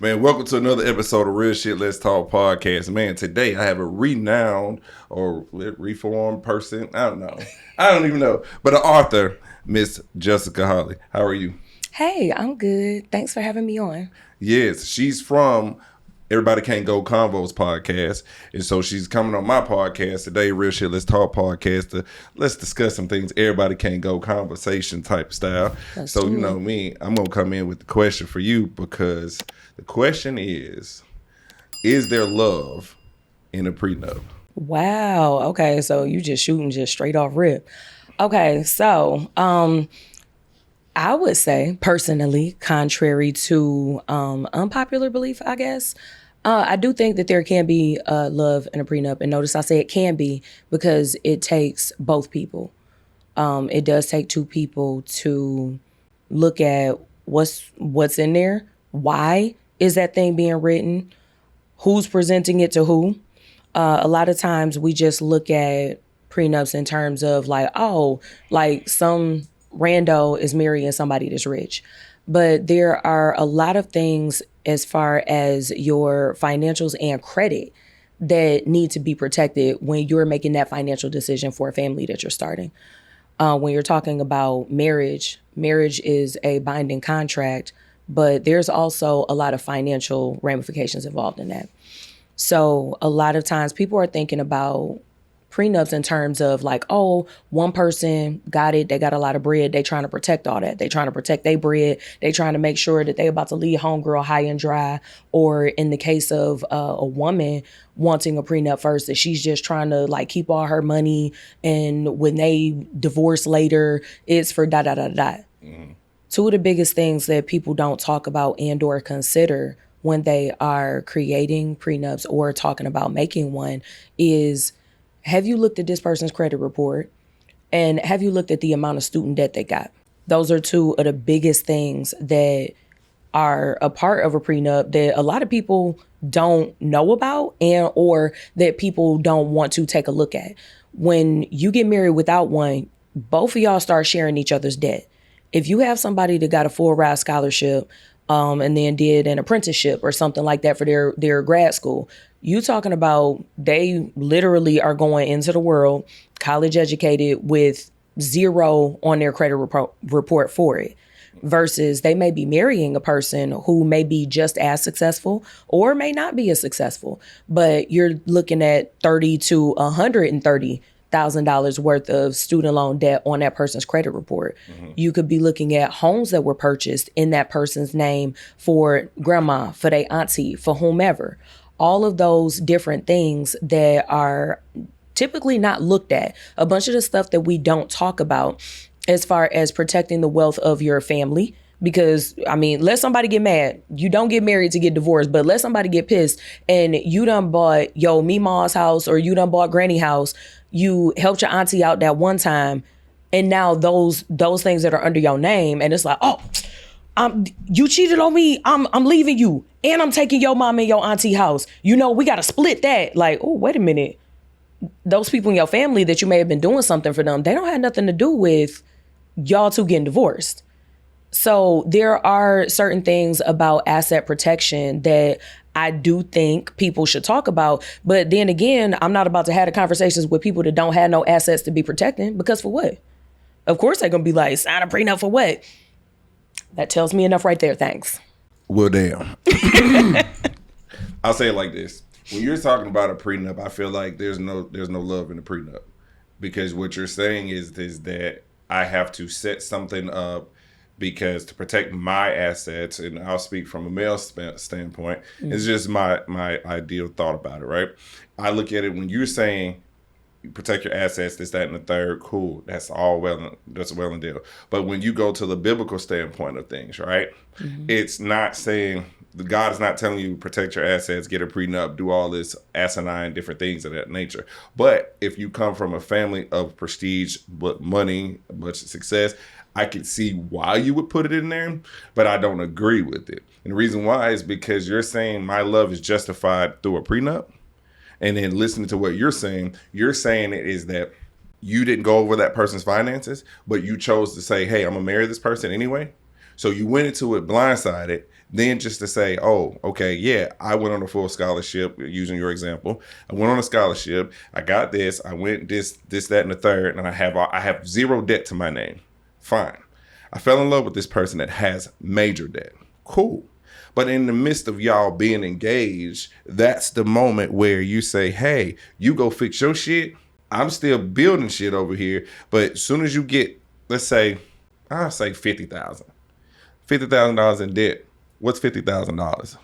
Man, welcome to another episode of Real Shit Let's Talk podcast. Man, today I have a renowned or reformed person. I don't even know. But an author, Miss Jessica Holly. How are you? Hey, I'm good. Thanks for having me on. Yes, she's from Everybody Can't Go Convos podcast. And so she's coming on my podcast today, Real Shit Let's Talk podcast. Let's discuss some things Everybody Can't Go conversation type style. So you know me, I'm going to come in with the question for you because the question is there love in a prenup? Wow. Okay, so you just shooting just straight off rip. Okay, so I would say personally, contrary to unpopular belief, I guess, I do think that there can be love in a prenup. And notice I say it can be because it takes both people. It does take two people to look at what's in there. Why is that thing being written? Who's presenting it to who? A lot of times we just look at prenups in terms of like, oh, like some rando is marrying somebody that's rich. But there are a lot of things as far as your financials and credit that need to be protected when you're making that financial decision for a family that you're starting. When you're talking about marriage is a binding contract, but there's also a lot of financial ramifications involved in that. So a lot of times people are thinking about prenups in terms of like, oh, one person got it, they got a lot of bread, they trying to protect all that. They trying to protect their bread. They trying to make sure that they about to leave homegirl high and dry. Or in the case of a woman wanting a prenup first, that she's just trying to like keep all her money. And when they divorce later, it's for da da da da. Two of the biggest things that people don't talk about and or consider when they are creating prenups or talking about making one is, have you looked at this person's credit report? And have you looked at the amount of student debt they got? Those are two of the biggest things that are a part of a prenup that a lot of people don't know about and or that people don't want to take a look at. When you get married without one, both of y'all start sharing each other's debt. If you have somebody that got a full ride scholarship and then did an apprenticeship or something like that for their grad school, you talking about they literally are going into the world, college educated with zero on their credit report for it. Versus they may be marrying a person who may be just as successful or may not be as successful, but you're looking at $30,000 to $130,000 worth of student loan debt on that person's credit report. You could be looking at homes that were purchased in that person's name for grandma, for their auntie, for whomever. All of those different things that are typically not looked at. A bunch of the stuff that we don't talk about as far as protecting the wealth of your family. Because, I mean, let somebody get mad. You don't get married to get divorced, but let somebody get pissed and you done bought your Meemaw's house or you done bought Granny house. You helped your auntie out that one time. And now those things that are under your name, and it's like, oh, you cheated on me. I'm leaving you. And I'm taking your mom and your auntie house. You know, we got to split that. Like, oh, wait a minute. Those people in your family that you may have been doing something for them, they don't have nothing to do with y'all two getting divorced. So there are certain things about asset protection that I do think people should talk about. But then again, I'm not about to have the conversations with people that don't have no assets to be protecting, because for what? Of course they're going to be like, sign a prenup for what? That tells me enough right there. Thanks. Well, damn. I'll say it like this. When you're talking about a prenup, I feel like there's no love in a prenup, because what you're saying is that I have to set something up because to protect my assets, and I'll speak from a male standpoint, it's just my ideal thought about it, right? I look at it when you're saying protect your assets, this, that, and the third, cool. That's well and deal. But when you go to the biblical standpoint of things, right? It's not saying, God is not telling you protect your assets, get a prenup, do all this asinine different things of that nature. But if you come from a family of prestige, but money, much success, I could see why you would put it in there, but I don't agree with it. And the reason why is because you're saying my love is justified through a prenup. And then listening to what you're saying it is that you didn't go over that person's finances, but you chose to say, hey, I'm going to marry this person anyway. So you went into it blindsided, Then just to say, oh, okay, yeah, I went on a full scholarship, using your example. I went on a scholarship. I got this. I went this, that, and the third, and I have zero debt to my name. Fine. I fell in love with this person that has major debt. Cool. But in the midst of y'all being engaged, that's the moment where you say, hey, you go fix your shit. I'm still building shit over here. But as soon as you get, let's say, I'll say $50,000. $50,000 in debt. What's $50,000?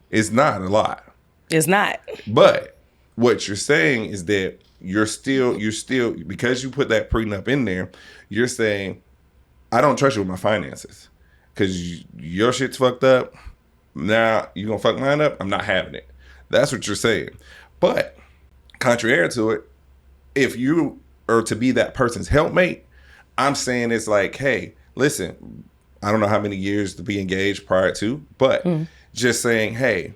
It's not a lot. It's not. But what you're saying is that you're still, because you put that prenup in there, you're saying, I don't trust you with my finances because your shit's fucked up. Now you gonna fuck mine up? I'm not having it. That's what you're saying. But contrary to it, if you are to be that person's helpmate, I'm saying it's like, hey, listen, I don't know how many years to be engaged prior to, but just saying, hey,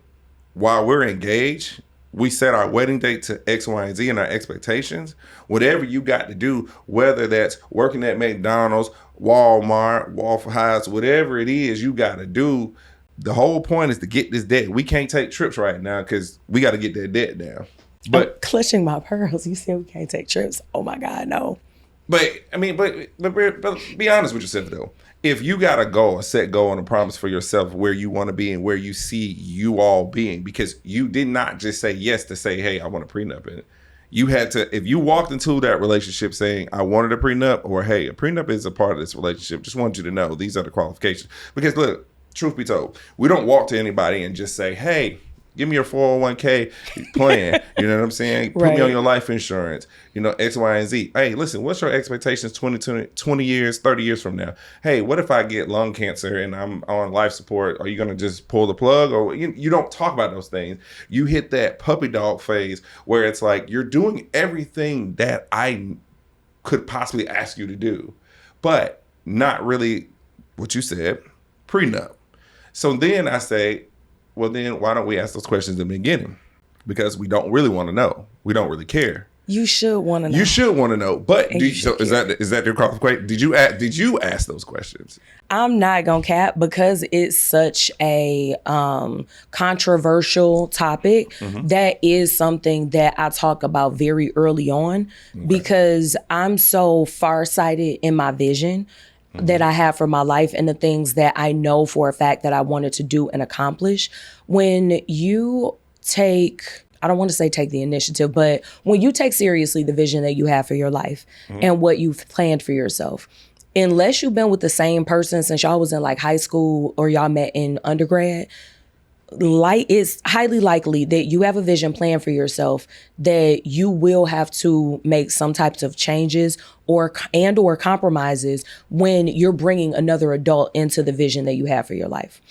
while we're engaged, we set our wedding date to X, Y, and Z and our expectations. Whatever you got to do, whether that's working at McDonald's, Walmart, Waffle House, whatever it is you got to do, the whole point is to get this debt. We can't take trips right now because we got to get that debt down. But I'm clutching my pearls. You said we can't take trips. Oh my God, no. But I mean, but be honest with yourself though. If you got a goal, a set goal and a promise for yourself where you want to be and where you see you all being, because you did not just say yes to say, hey, I want a prenup in it. You had to, if you walked into that relationship saying, I wanted a prenup, or hey, a prenup is a part of this relationship, just want you to know these are the qualifications. Because look, truth be told, we don't walk to anybody and just say, hey, give me your 401k plan. You know what I'm saying? Put me on your life insurance, X, Y, and Z. Hey, listen, what's your expectations 20 years, 30 years from now? Hey, what if I get lung cancer and I'm on life support? Are you going to just pull the plug? Or you don't talk about those things. You hit that puppy dog phase where it's like you're doing everything that I could possibly ask you to do, but not really what you said, prenup. So then I say, well, then why don't we ask those questions in the beginning? Because we don't really want to know. We don't really care. You should want to know. You should want to know. But is that your qualification? Did you ask those questions? I'm not gonna cap because it's such a controversial topic. That is something that I talk about very early on because I'm so farsighted in my vision that I have for my life and the things that I know for a fact that I wanted to do and accomplish. When you take, I don't want to say take the initiative, but when you take seriously the vision that you have for your life and what you've planned for yourself, unless you've been with the same person since y'all was in like high school or y'all met in undergrad, it's highly likely that you have a vision plan for yourself that you will have to make some types of changes or compromises when you're bringing another adult into the vision that you have for your life.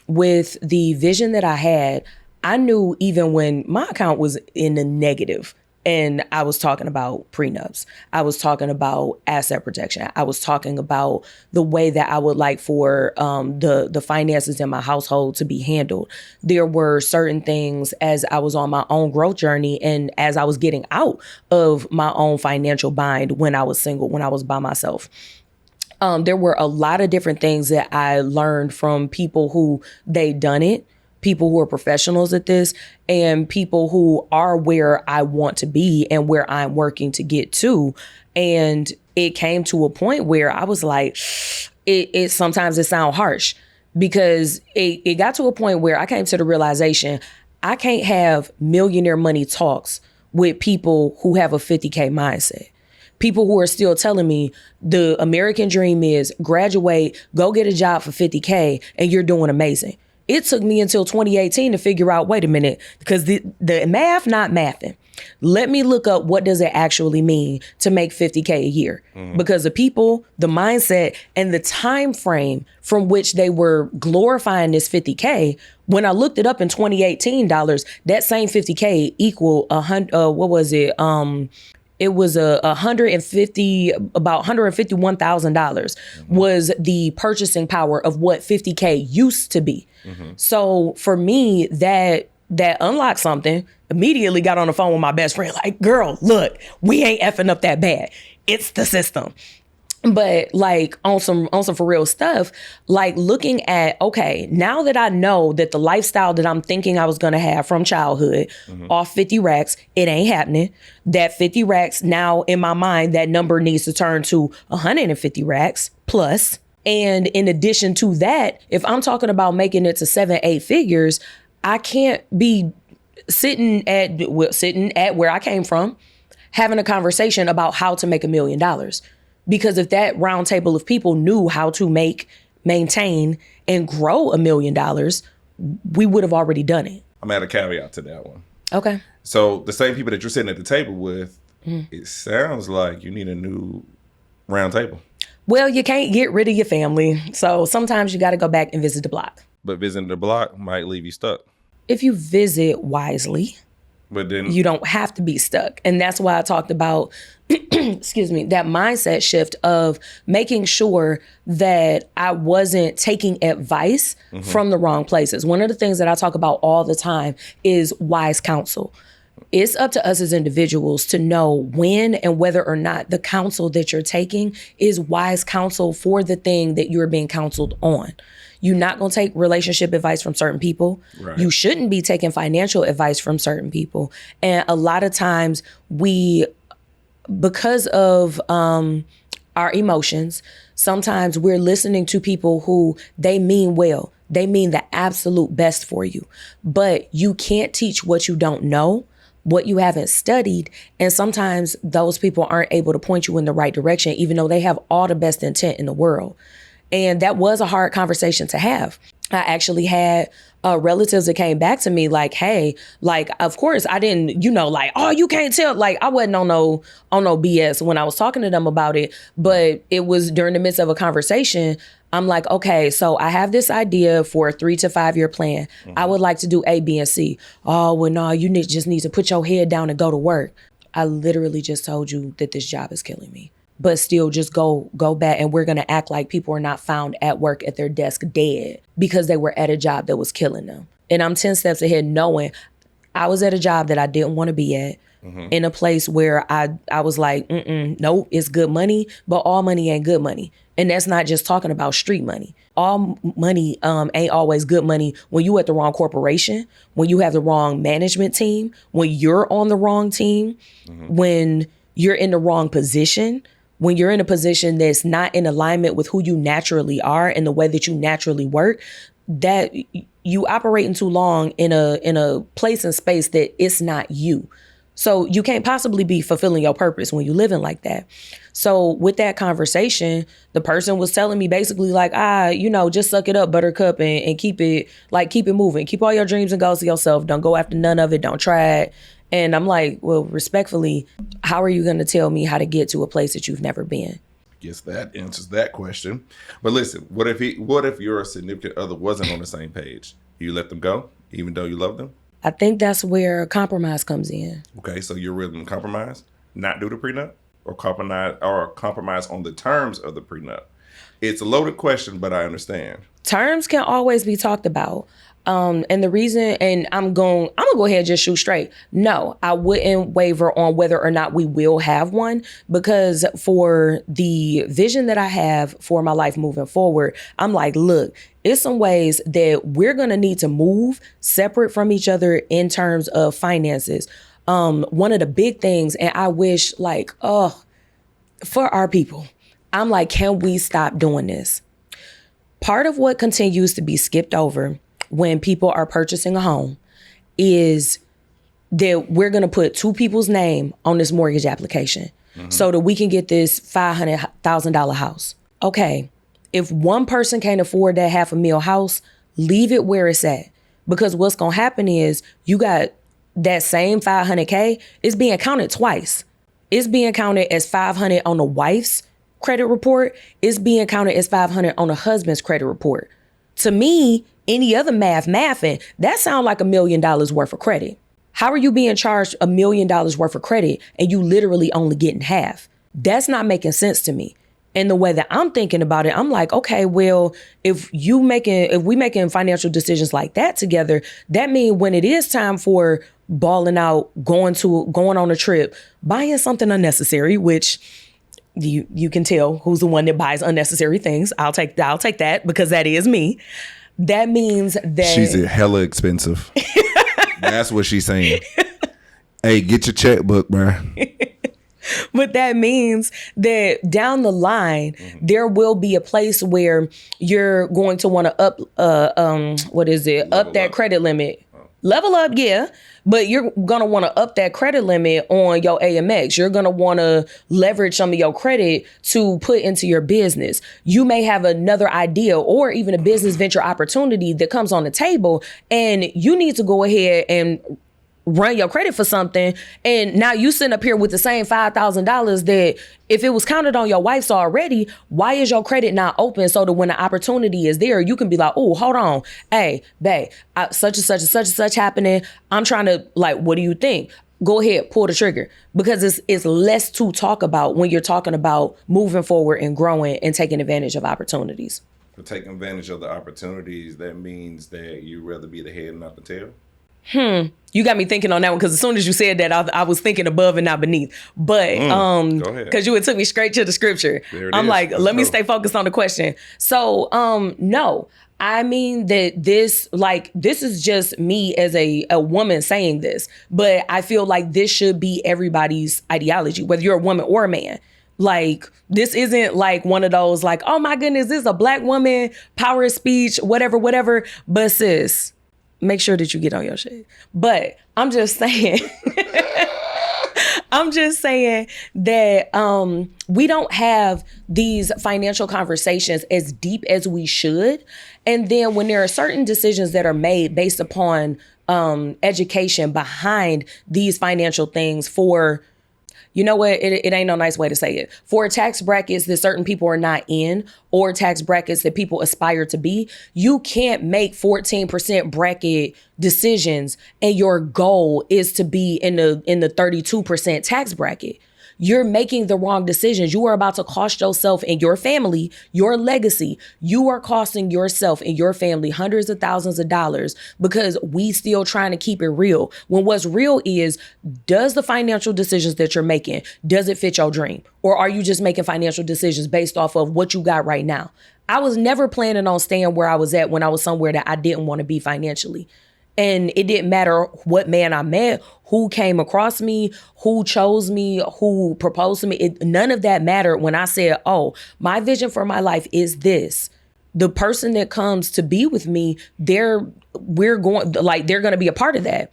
With the vision that I had, I knew even when my account was in the negative and I was talking about prenups, I was talking about asset protection, I was talking about the way that I would like for the finances in my household to be handled. There were certain things as I was on my own growth journey and as I was getting out of my own financial bind when I was single, when I was by myself. There were a lot of different things that I learned from people who they done it, people who are professionals at this, and people who are where I want to be and where I'm working to get to. And it came to a point where I was like, it sometimes it sounds harsh because it got to a point where I came to the realization I can't have millionaire money talks with people who have a 50K mindset. People who are still telling me the American dream is graduate, go get a job for 50K, and you're doing amazing. It took me until 2018 to figure out, wait a minute, because the math not mathing. Let me look up what does it actually mean to make 50K a year. Because the people, the mindset, and the time frame from which they were glorifying this 50K, when I looked it up in 2018 dollars, that same 50K equal it was about $151,000 was the purchasing power of what 50K used to be. So for me, that unlocked something. Immediately got on the phone with my best friend, like, girl, look, we ain't effing up that bad. It's the system. But like on some for real stuff, like looking at, okay, now that I know that the lifestyle that I'm thinking I was gonna have from childhood, off 50 racks, it ain't happening. That 50 racks now in my mind, that number needs to turn to 150 racks plus. And in addition to that, if I'm talking about making it to 7-8 figures, I can't be sitting at where I came from, having a conversation about how to make $1 million. Because if that round table of people knew how to make, maintain, and grow $1 million, we would have already done it. I'm gonna add a caveat to that one. Okay. So the same people that you're sitting at the table with, it sounds like you need a new round table. Well, you can't get rid of your family. So sometimes you got to go back and visit the block. But visiting the block might leave you stuck. If you visit wisely, but then you don't have to be stuck. And that's why I talked about, excuse me, that mindset shift of making sure that I wasn't taking advice from the wrong places. One of the things that I talk about all the time is wise counsel. It's up to us as individuals to know when and whether or not the counsel that you're taking is wise counsel for the thing that you're being counseled on. You're not going to take relationship advice from certain people. Right. You shouldn't be taking financial advice from certain people. And a lot of times because of our emotions, sometimes we're listening to people who they mean well. They mean the absolute best for you. But you can't teach what you don't know, what you haven't studied. And sometimes those people aren't able to point you in the right direction, even though they have all the best intent in the world. And that was a hard conversation to have. I actually had relatives that came back to me like, hey, like, of course I didn't, like, oh, you can't tell. Like, I wasn't on no BS when I was talking to them about it. But it was during the midst of a conversation. I'm like, okay, so I have this idea for a 3 to 5 year plan. I would like to do A, B, and C. Oh, well, no, you just need to put your head down and go to work. I literally just told you that this job is killing me. But still just go back, and we're going to act like people are not found at work at their desk dead because they were at a job that was killing them. And I'm 10 steps ahead knowing I was at a job that I didn't want to be at, in a place where I was like, nope, it's good money, but all money ain't good money. And that's not just talking about street money. All money ain't always good money when you at the wrong corporation, when you have the wrong management team, when you're on the wrong team, when you're in the wrong position, when you're in a position that's not in alignment with who you naturally are and the way that you naturally work, that you operating too long in a place and space that it's not you. So you can't possibly be fulfilling your purpose when you're living like that. So with that conversation, the person was telling me basically like, just suck it up, buttercup, and keep it moving. Keep all your dreams and goals to yourself. Don't go after none of it. Don't try it. And I'm like, well, respectfully, how are you going to tell me how to get to a place that you've never been? Guess that answers that question. But listen, what if your significant other wasn't on the same page? You let them go, even though you love them? I think that's where compromise comes in. Okay, so you're willing to compromise, not do the prenup, or compromise on the terms of the prenup. It's a loaded question, but I understand. Terms can always be talked about. And the reason, and I'm gonna go ahead and just shoot straight. No, I wouldn't waver on whether or not we will have one, because for the vision that I have for my life moving forward, I'm like, look, it's some ways that we're gonna need to move separate from each other in terms of finances. One of the big things, and I wish for our people, I'm like, can we stop doing this? Part of what continues to be skipped over when people are purchasing a home is that we're going to put two people's name on this mortgage application so that we can get this $500,000 house. Okay, if one person can't afford that $500,000 house, leave it where it's at. Because what's going to happen is you got that same $500K, it's being counted twice. It's being counted as $500 on the wife's credit report. It's being counted as $500 on the husband's credit report. To me, any other mathing, that sounds like $1 million worth of credit. How are you being charged $1 million worth of credit and you literally only getting half? That's not making sense to me. And the way that I'm thinking about it, I'm like, okay, well, if we making financial decisions like that together, that means when it is time for balling out, going on a trip, buying something unnecessary, which You can tell who's the one that buys unnecessary things. I'll take that because that is me. That means that she's hella expensive. That's what she's saying. Hey, get your checkbook, bro. But that means that down the line, there will be a place where you're going to want to up that credit limit. Level up, yeah. But you're going to want to up that credit limit on your AMX. You're going to want to leverage some of your credit to put into your business. You may have another idea or even a business venture opportunity that comes on the table, and you need to go ahead and run your credit for something, and now you sitting up here with the same $5,000 that if it was counted on your wife's already, why is your credit not open so that when the opportunity is there, you can be like, oh, hold on. Hey, babe, such and such and such and such happening. I'm trying to, like, what do you think? Go ahead, pull the trigger, because it's less to talk about when you're talking about moving forward and growing and taking advantage of opportunities. For taking advantage of the opportunities, that means that you'd rather be the head and not the tail? You got me thinking on that one, because as soon as you said that, I was thinking above and not beneath. But because you took me straight to the scripture. I'm like, let me stay focused on the question. So no, I mean that this is just me as a woman saying this, but I feel like this should be everybody's ideology, whether you're a woman or a man. Like, this isn't like one of those like, oh my goodness, this is a black woman, power of speech, whatever. But sis, make sure that you get on your shit. But I'm just saying, that we don't have these financial conversations as deep as we should. And then when there are certain decisions that are made based upon education behind these financial things for, you know what, it ain't no nice way to say it, for tax brackets that certain people are not in, or tax brackets that people aspire to be, you can't make 14% bracket decisions and your goal is to be in the 32% tax bracket. You're making the wrong decisions. You are about to cost yourself and your family, your legacy. You are costing yourself and your family hundreds of thousands of dollars because we still trying to keep it real. When what's real is, does the financial decisions that you're making, does it fit your dream? Or are you just making financial decisions based off of what you got right now? I was never planning on staying where I was at when I was somewhere that I didn't want to be financially. And it didn't matter what man I met, who came across me, who chose me, who proposed to me. None of that mattered when I said, oh, my vision for my life is this. The person that comes to be with me, they're going to be a part of that.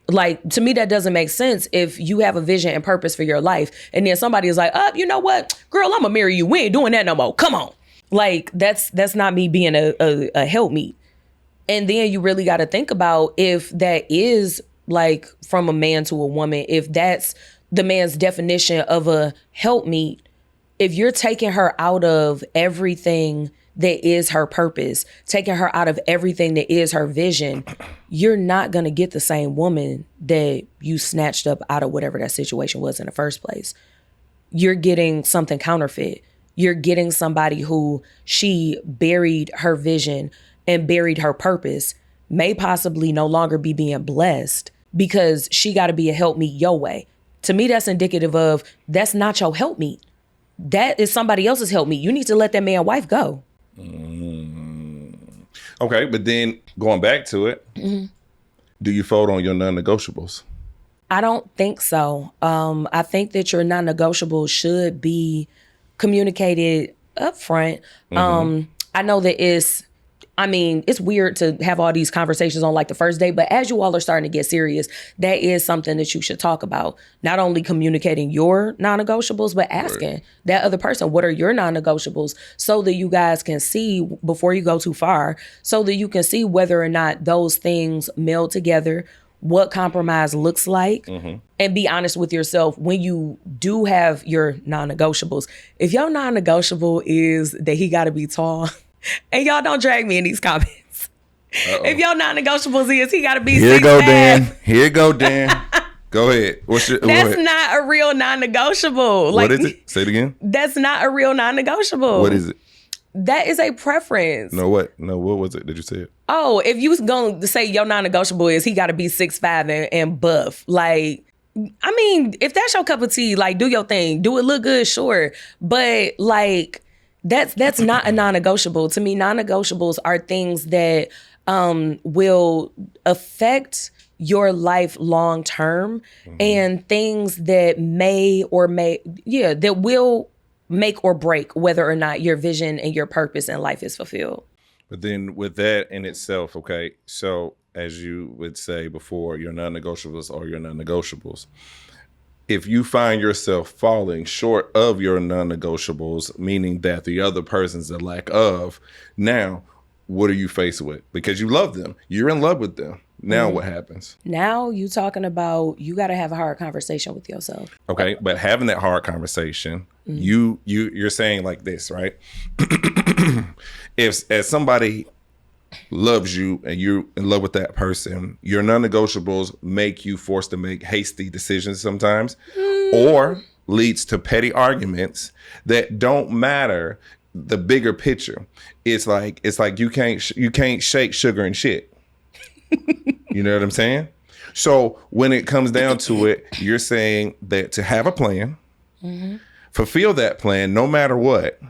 Like, to me, that doesn't make sense if you have a vision and purpose for your life. And then somebody is like, you know what, girl, I'm gonna marry you. We ain't doing that no more. Come on. Like, that's not me being a helpmeet. And then you really got to think about if that is like from a man to a woman, if that's the man's definition of a helpmeet, if you're taking her out of everything that is her purpose, taking her out of everything that is her vision, you're not going to get the same woman that you snatched up out of whatever that situation was in the first place. You're getting something counterfeit. You're getting somebody who she buried her vision and buried her purpose, may possibly no longer be being blessed because she got to be a helpmeet your way. To me, that's indicative of that's not your helpmeet. That is somebody else's helpmeet. You need to let that man wife go. Okay, but then going back to it, do you fold on your non-negotiables? I don't think so. I think that your non-negotiables should be communicated up front. I know that it's weird to have all these conversations on like the first date, but as you all are starting to get serious, that is something that you should talk about. Not only communicating your non-negotiables, but asking that other person, what are your non-negotiables, so that you guys can see before you go too far, so that you can see whether or not those things meld together, what compromise looks like, and be honest with yourself when you do have your non-negotiables. If your non-negotiable is that he got to be tall, and y'all don't drag me in these comments. If your non-negotiables is he got to be 6'5". Here you go, Dan. Go ahead. That's not a real non-negotiable. What is it? Say it again. That's not a real non-negotiable. What is it? That is a preference. No, what? No, what was it? Did you say it? Oh, if you was going to say your non-negotiable is he got to be 6'5" and buff, like, I mean, if that's your cup of tea, like, do your thing. Do it look good, sure. But like, that's not a non-negotiable. To me, non-negotiables are things that will affect your life long term, and things that that will make or break whether or not your vision and your purpose in life is fulfilled. But then with that in itself, okay, so as you would say before, your non-negotiables are your non-negotiables. If you find yourself falling short of your non-negotiables, meaning that the other person's a lack of, now what are you faced with? Because you love them. You're in love with them. Now what happens? Now you talking about, you got to have a hard conversation with yourself. Okay, but having that hard conversation, you're saying like this, right? If as somebody loves you and you're in love with that person, your non-negotiables make you forced to make hasty decisions sometimes, or leads to petty arguments that don't matter the bigger picture. It's like you can't shake sugar and shit. You know what I'm saying? So when it comes down to it, you're saying that to have a plan, fulfill that plan no matter what.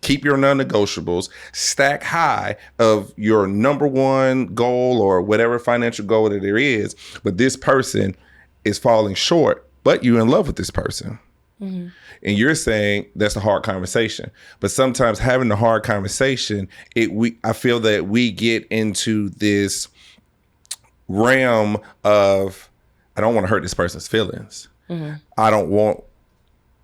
Keep your non-negotiables, stack high of your number one goal or whatever financial goal that there is. But this person is falling short, but you're in love with this person. And you're saying that's a hard conversation. But sometimes having the hard conversation, I feel that we get into this realm of, I don't want to hurt this person's feelings. I don't want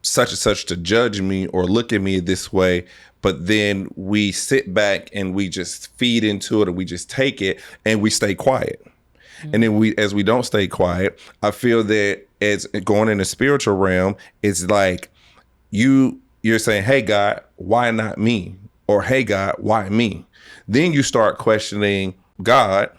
such and such to judge me or look at me this way, but then we sit back and we just feed into it, and we just take it and we stay quiet. And then as we don't stay quiet, I feel that as going in the spiritual realm, it's like you're saying, hey God, why not me? Or hey God, why me? Then you start questioning God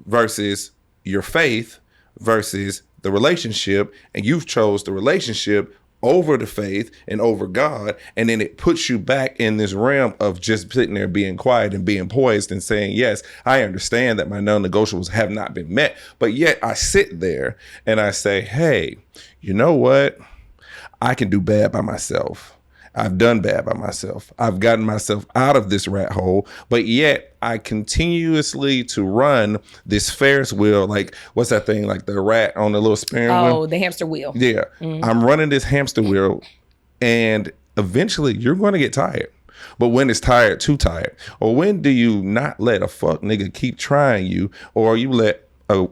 versus your faith versus the relationship, and you've chose the relationship over the faith and over God. And then it puts you back in this realm of just sitting there being quiet and being poised and saying, yes, I understand that my non-negotiables have not been met. But yet I sit there and I say, hey, you know what? I can do bad by myself. I've done bad by myself. I've gotten myself out of this rat hole, but yet I continuously to run this Ferris wheel. Like, what's that thing? Like the rat on the little spinning wheel? Oh, the hamster wheel. Yeah. I'm running this hamster wheel, and eventually you're going to get tired. But when it's tired, too tired, or when do you not let a fuck nigga keep trying you, or you let a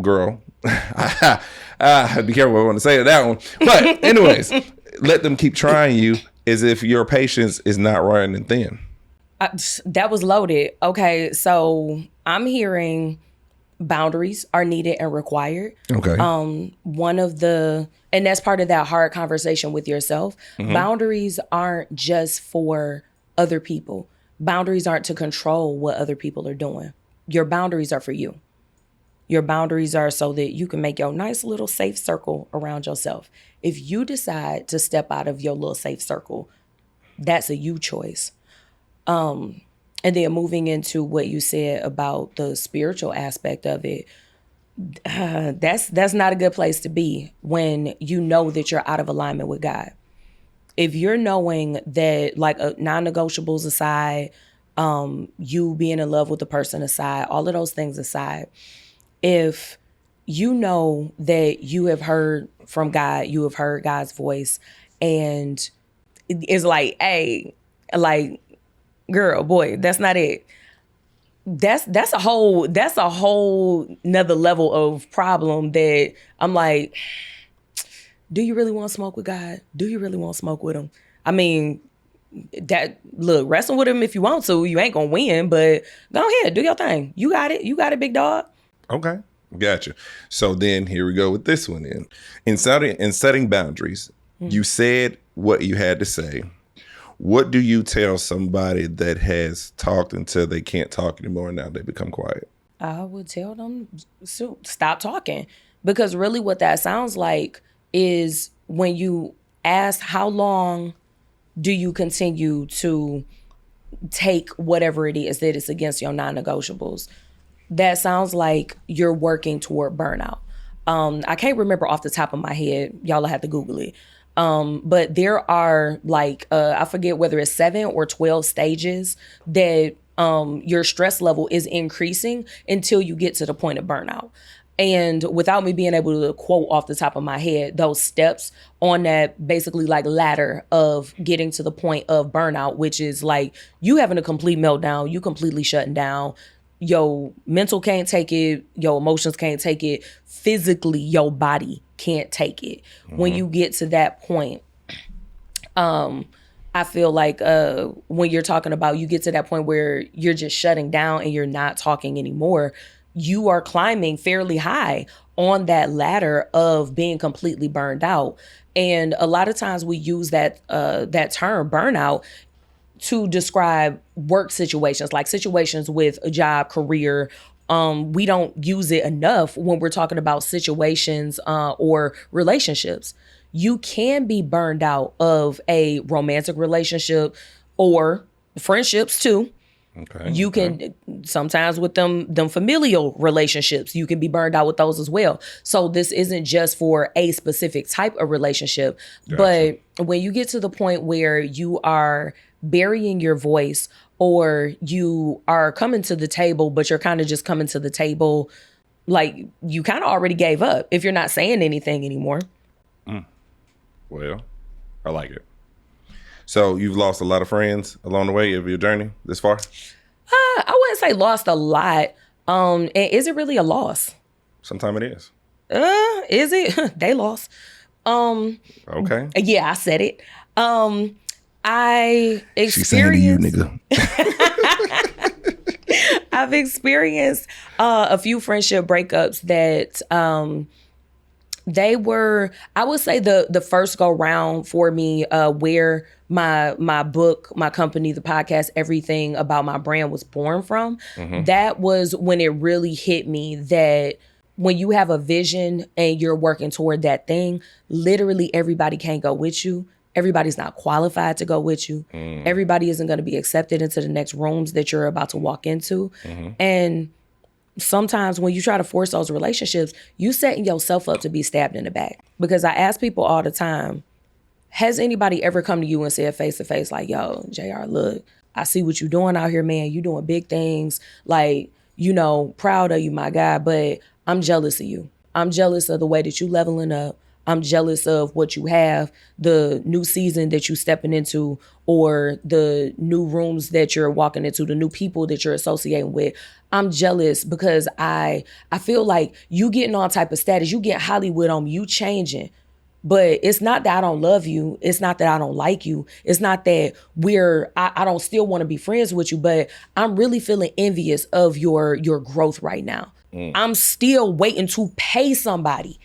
girl, be careful what I want to say to that one. But anyways, let them keep trying you as if your patience is not running thin. That was loaded. Okay, so I'm hearing boundaries are needed and required. Okay. And that's part of that hard conversation with yourself. Boundaries aren't just for other people. Boundaries aren't to control what other people are doing. Your boundaries are for you. Your boundaries are so that you can make your nice little safe circle around yourself. If you decide to step out of your little safe circle, that's a you choice. And then moving into what you said about the spiritual aspect of it, that's not a good place to be when you know that you're out of alignment with God. If you're knowing that, like, non-negotiables aside, you being in love with the person aside, all of those things aside, if you know that you have heard from God, you have heard God's voice, and it's like, hey, like, girl, boy, that's not it. That's a whole nother level of problem that I'm like, do you really want to smoke with God? Do you really want to smoke with him? I mean, wrestle with him if you want to. You ain't gonna win, but go ahead, do your thing. You got it. You got it, big dog. Okay. Gotcha. So then here we go with this one then. In setting boundaries, you said what you had to say. What do you tell somebody that has talked until they can't talk anymore and now they become quiet? I would tell them, stop talking. Because really what that sounds like is when you ask, how long do you continue to take whatever it is that is against your non-negotiables? That sounds like you're working toward burnout. I can't remember off the top of my head. Y'all will have to Google it. But there are like, I forget whether it's 7 or 12 stages that your stress level is increasing until you get to the point of burnout. And without me being able to quote off the top of my head, those steps on that basically like ladder of getting to the point of burnout, which is like you having a complete meltdown, you completely shutting down, your mental can't take it, your emotions can't take it, physically your body can't take it. When you get to that point, I feel like when you're talking about you get to that point where you're just shutting down and you're not talking anymore, you are climbing fairly high on that ladder of being completely burned out. And a lot of times we use that term burnout to describe work situations, like situations with a job, career. We don't use it enough when we're talking about situations or relationships. You can be burned out of a romantic relationship or friendships too. Okay. You can sometimes with them familial relationships, you can be burned out with those as well. So this isn't just for a specific type of relationship, but when you get to the point where you are burying your voice or you are coming to the table, but you're kind of just coming to the table like you kind of already gave up if you're not saying anything anymore. Well, I like it. So you've lost a lot of friends along the way of your journey this far? I wouldn't say lost a lot. And is it really a loss? Sometimes it is. Is it? They lost. Okay. Yeah, I said it. I experienced. She's saying to you, nigga. I've experienced a few friendship breakups that they were, I would say the first go round for me where my book, my company, the podcast, everything about my brand was born from. That was when it really hit me that when you have a vision and you're working toward that thing, literally everybody can't go with you. Everybody's not qualified to go with you. Everybody isn't going to be accepted into the next rooms that you're about to walk into. And sometimes when you try to force those relationships, you setting yourself up to be stabbed in the back. Because I ask people all the time, has anybody ever come to you and said face to face, like, yo, JR, look, I see what you're doing out here, man. You doing big things. Like, you know, proud of you, my guy, but I'm jealous of you. I'm jealous of the way that you leveling up. I'm jealous of what you have, the new season that you stepping into, or the new rooms that you're walking into, the new people that you're associating with. I'm jealous because I feel like you getting all type of status, you get Hollywood on me, you changing. But it's not that I don't love you. It's not that I don't like you. It's not that I don't still want to be friends with you, but I'm really feeling envious of your growth right now. I'm still waiting to pay somebody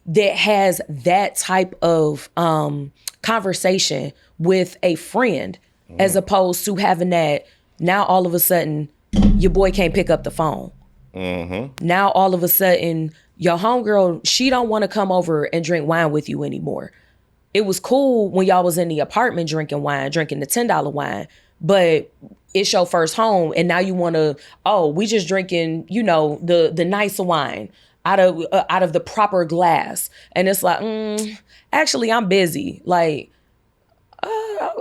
that has that type of conversation with a friend as opposed to having that now all of a sudden your boy can't pick up the phone. Now all of a sudden your homegirl, she don't want to come over and drink wine with you anymore. It was cool when y'all was in the apartment drinking wine, drinking the $10 wine, but it's your first home and now you want to, we just drinking, you know, the nice wine out of the proper glass. And it's like, actually, I'm busy. Like,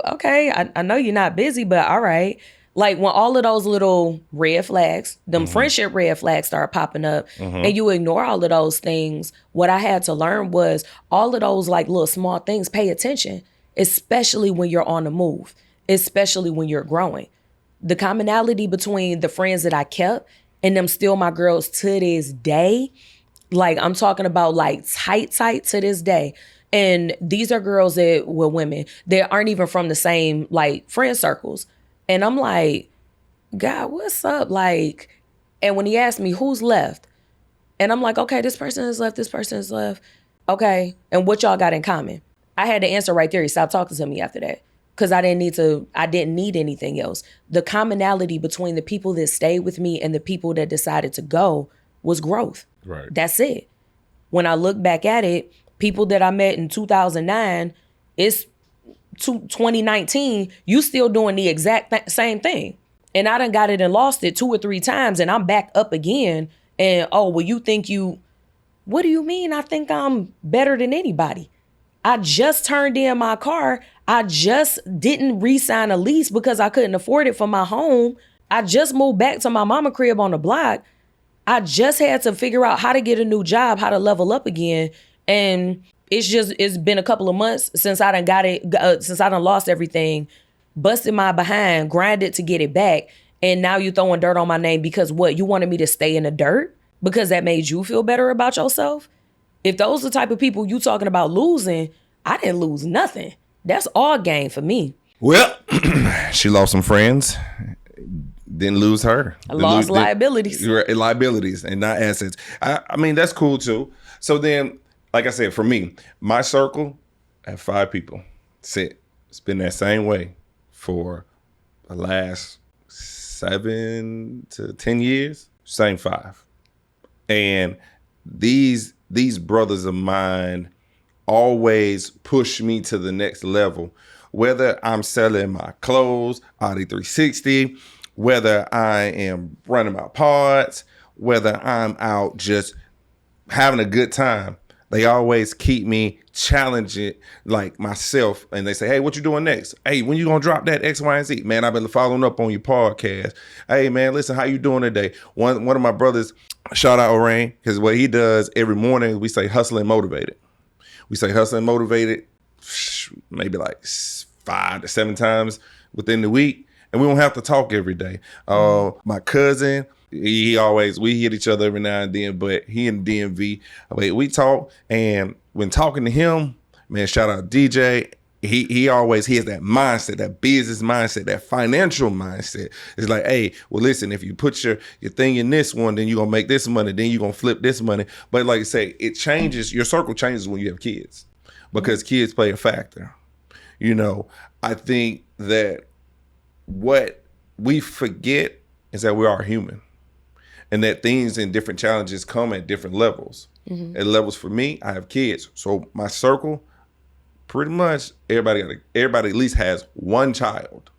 okay, I know you're not busy, but all right. Like when all of those little red flags, them friendship red flags start popping up and you ignore all of those things, what I had to learn was all of those like little small things, pay attention, especially when you're on the move, especially when you're growing. The commonality between the friends that I kept and them still my girls to this day, like I'm talking about like tight to this day. And these are girls that were women that aren't even from the same like friend circles. And I'm like, God, what's up? Like, and when he asked me who's left, and I'm like, okay, this person is left, this person is left. Okay, and what y'all got in common? I had the answer right there. He stopped talking to me after that. Because I didn't need anything else. The commonality between the people that stayed with me and the people that decided to go was growth. Right. That's it. When I look back at it, people that I met in 2009, it's 2019, you still doing the exact same thing. And I done got it and lost it 2 or 3 times and I'm back up again. And, you think you, What do you mean I think I'm better than anybody? I just turned in my car. I just didn't re-sign a lease because I couldn't afford it for my home. I just moved back to my mama crib on the block. I just had to figure out how to get a new job, how to level up again. And it's been a couple of months since I done got it, since I done lost everything, busted my behind, grinded to get it back. And now you throwing dirt on my name because what? You wanted me to stay in the dirt because that made you feel better about yourself? If those are the type of people you talking about losing, I didn't lose nothing. That's all gain for me. Well, she lost some friends. Didn't lose her. I lost liabilities. Liabilities and not assets. I mean, that's cool too. So then, like I said, for me, my circle, I have 5 people. That's it. It's been that same way for the last 7 to 10 years. Same 5. And these brothers of mine always push me to the next level. Whether I'm selling my clothes, Audi 360, whether I am running my pods, whether I'm out just having a good time, they always keep me challenging like myself. And they say, hey, what you doing next? Hey, when you gonna drop that X, Y, and Z? Man, I've been following up on your podcast. Hey, man, listen, how you doing today? One of my brothers, shout out Orain, because what he does every morning, we say hustle and motivated. We say hustle and motivated maybe like 5 to 7 times within the week. And we don't have to talk every day. My cousin, we hit each other every now and then, but he in the DMV, we talk. And when talking to him, man, shout out DJ, he has that mindset, that business mindset, that financial mindset. It's like, hey, well, listen, if you put your thing in this one, then you're going to make this money, then you're going to flip this money. But like I say, it changes, your circle changes when you have kids because kids play a factor. You know, I think that what we forget is that we are human and that things and different challenges come at different levels. Mm-hmm. At levels for me, I have kids. So my circle, pretty much everybody at least has one child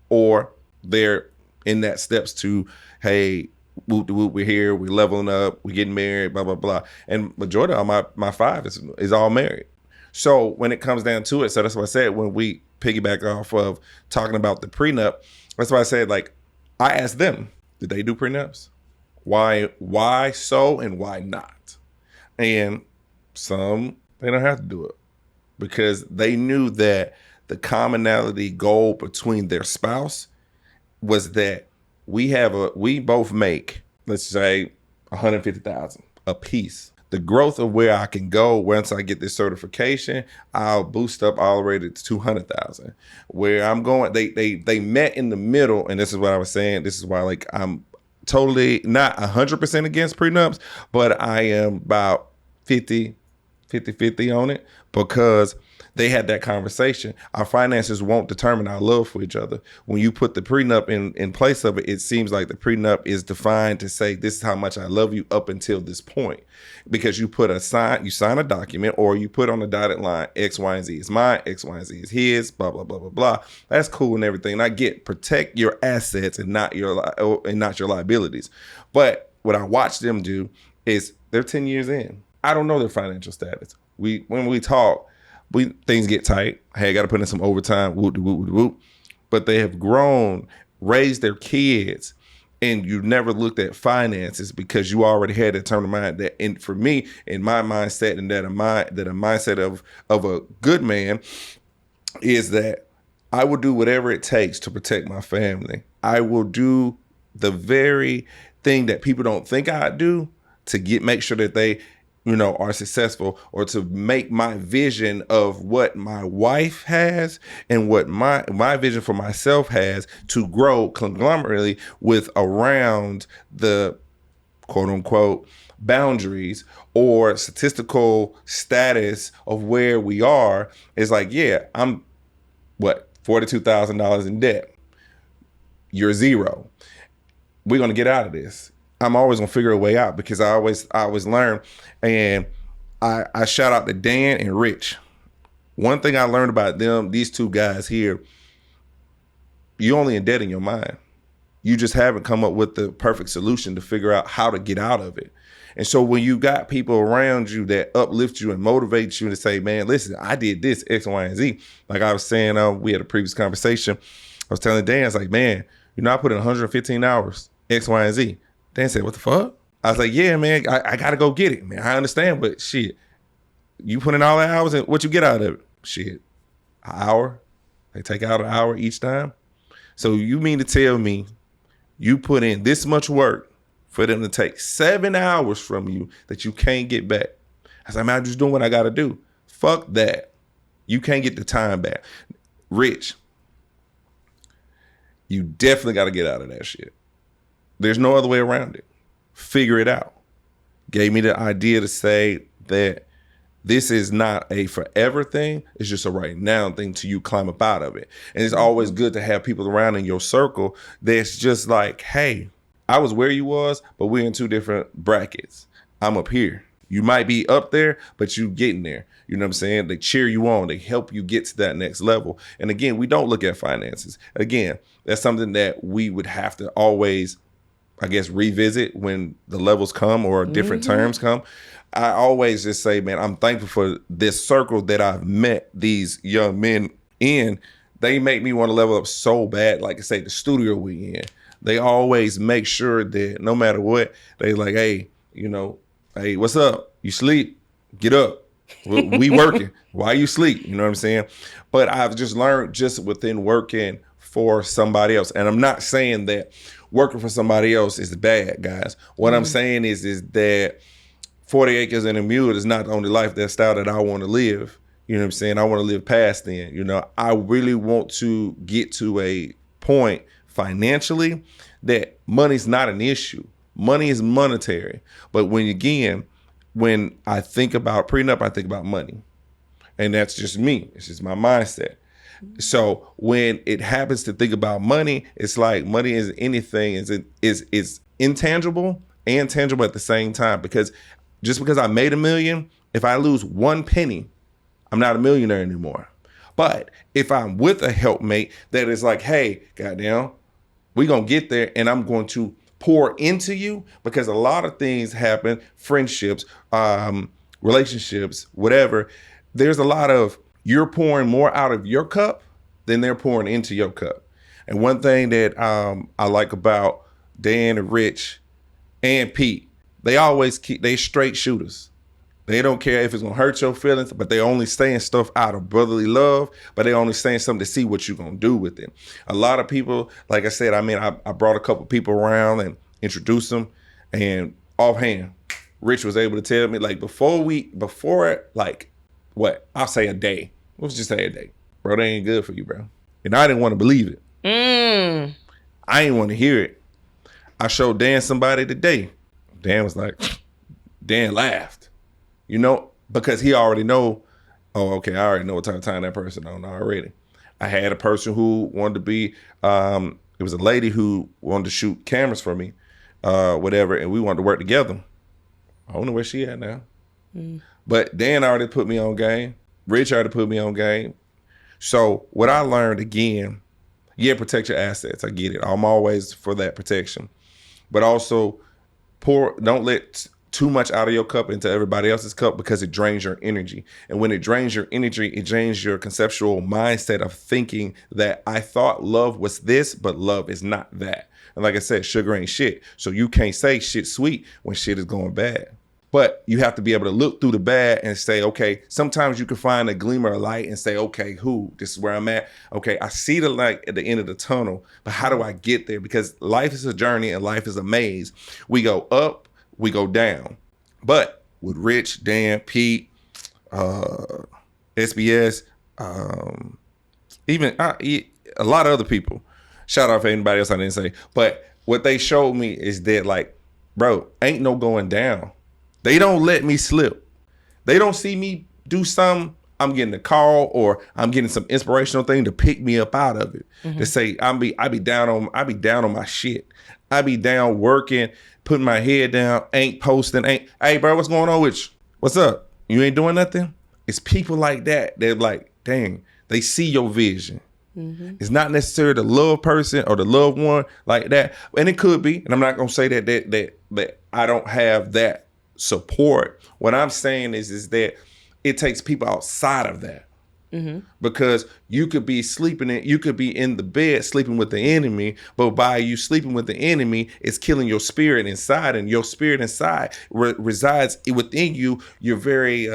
or they're in that steps to, hey, whoop, we're here, we're leveling up, we're getting married, blah, blah, blah. And majority of my 5 is all married. So when it comes down to it, so that's what I said when we piggyback off of talking about the prenup, that's why I said, like, I asked them, did they do prenups? Why so and why not? And some, they don't have to do it because they knew that the commonality goal between their spouse was that we both make, let's say, $150,000 a piece. The growth of where I can go once I get this certification, I'll boost up all the way to 200,000. Where I'm going, they met in the middle, and this is what I was saying. This is why, like, I'm totally not 100% against prenups, but I am about 50 on it because they had that conversation. Our finances won't determine our love for each other. When you put the prenup in place of it, it seems like the prenup is defined to say, this is how much I love you up until this point. Because you sign a document or you put on a dotted line, X, Y, and Z is mine, X, Y, and Z is his, blah, blah, blah, blah, blah. That's cool and everything. And I get protect your assets and not your liabilities. But what I watch them do is they're 10 years in. I don't know their financial status. When we talk, things get tight. Hey, I got to put in some overtime. Whoop, whoop, whoop, whoop. But they have grown, raised their kids, and you never looked at finances because you already had that turn of mind. That, and for me, in my mindset, and that a mindset of a good man is that I will do whatever it takes to protect my family. I will do the very thing that people don't think I'd do to make sure that they are successful, or to make my vision of what my wife has and what my vision for myself has to grow conglomerately with around the quote unquote boundaries or statistical status of where we are. Is like, yeah, I'm $42,000 in debt. You're 0. We're going to get out of this. I'm always gonna figure a way out because I always learn. And I shout out to Dan and Rich. One thing I learned about them, these 2 guys here, you're only in debt in your mind. You just haven't come up with the perfect solution to figure out how to get out of it. And so when you got people around you that uplift you and motivate you to say, man, listen, I did this, X, Y, and Z. Like I was saying, we had a previous conversation. I was telling Dan, I was like, man, I put in 115 hours, X, Y, and Z. Dan said, what the fuck? I was like, yeah, man, I got to go get it, man. I understand, but shit, you put in all that hours and what you get out of it? Shit, an hour. They take out an hour each time. So you mean to tell me you put in this much work for them to take 7 hours from you that you can't get back? I was like, man, I'm just doing what I got to do. Fuck that. You can't get the time back. Rich, you definitely got to get out of that shit. There's no other way around it. Figure it out. Gave me the idea to say that this is not a forever thing. It's just a right now thing till you climb up out of it. And it's always good to have people around in your circle that's just like, hey, I was where you was, but we're in two different brackets. I'm up here. You might be up there, but you getting there. You know what I'm saying? They cheer you on. They help you get to that next level. And again, we don't look at finances. Again, that's something that we would have to always, I guess, revisit when the levels come or different terms come. I always just say, man, I'm thankful for this circle that I've met these young men in. They make me want to level up so bad. Like I say, the studio we in, they always make sure that no matter what, they like, hey, hey, what's up? You sleep? Get up. We working. Why you sleep? You know what I'm saying? But I've just learned just within working for somebody else. And I'm not saying that working for somebody else is bad, guys. What I'm saying is that 40 acres and a mule is not the only lifestyle that I want to live. You know what I'm saying? I want to live past then. I really want to get to a point financially that money's not an issue. Money is monetary. But when I think about prenup, I think about money. And that's just me. It's just my mindset. So when it happens to think about money, it's like money is anything, is intangible and tangible at the same time. Because just because I made $1 million, if I lose 1 penny, I'm not a millionaire anymore. But if I'm with a helpmate that is like, hey, goddamn, we're going to get there and I'm going to pour into you, because a lot of things happen, friendships, relationships, whatever. There's a lot of you're pouring more out of your cup than they're pouring into your cup. And one thing that I like about Dan and Rich and Pete, they straight shooters. They don't care if it's gonna hurt your feelings, but they only saying stuff out of brotherly love, but they only saying something to see what you're gonna do with it. A lot of people, like I said, I brought a couple people around and introduced them, and offhand, Rich was able to tell me, like, before like, what, I'll say a day. Let's just say a day. Bro, they ain't good for you, bro. And I didn't want to believe it. I didn't want to hear it. I showed Dan somebody today. Dan was like, Dan laughed. Because he already know, oh, okay, I already know what type of time that person on already. I had a person who wanted to be, it was a lady who wanted to shoot cameras for me, whatever, and we wanted to work together. I don't know where she at now. But Dan already put me on game. Rich already put me on game. So what I learned again, protect your assets. I get it. I'm always for that protection. But also don't let too much out of your cup into everybody else's cup, because it drains your energy. And when it drains your energy, it drains your conceptual mindset of thinking that I thought love was this, but love is not that. And like I said, sugar ain't shit. So you can't say shit sweet when shit is going bad. But you have to be able to look through the bad and say, okay, sometimes you can find a glimmer of light and say, okay, this is where I'm at. Okay, I see the light at the end of the tunnel, but how do I get there? Because life is a journey and life is a maze. We go up, we go down. But with Rich, Dan, Pete, SBS, even a lot of other people, shout out for anybody else I didn't say, but what they showed me is that, like, bro, ain't no going down. They don't let me slip. They don't see me do something, I'm getting a call or I'm getting some inspirational thing to pick me up out of it. To say I be down on my shit. I be down working, putting my head down, ain't posting, hey bro, what's going on with you? What's up? You ain't doing nothing? It's people like that. They're like, dang, they see your vision. It's not necessarily the love person or the loved one like that. And it could be, and I'm not gonna say that I don't have that support. What I'm saying is that it takes people outside of that. Because you could be you could be in the bed sleeping with the enemy, but by you sleeping with the enemy, it's killing your spirit inside, and your spirit inside resides within you. You're very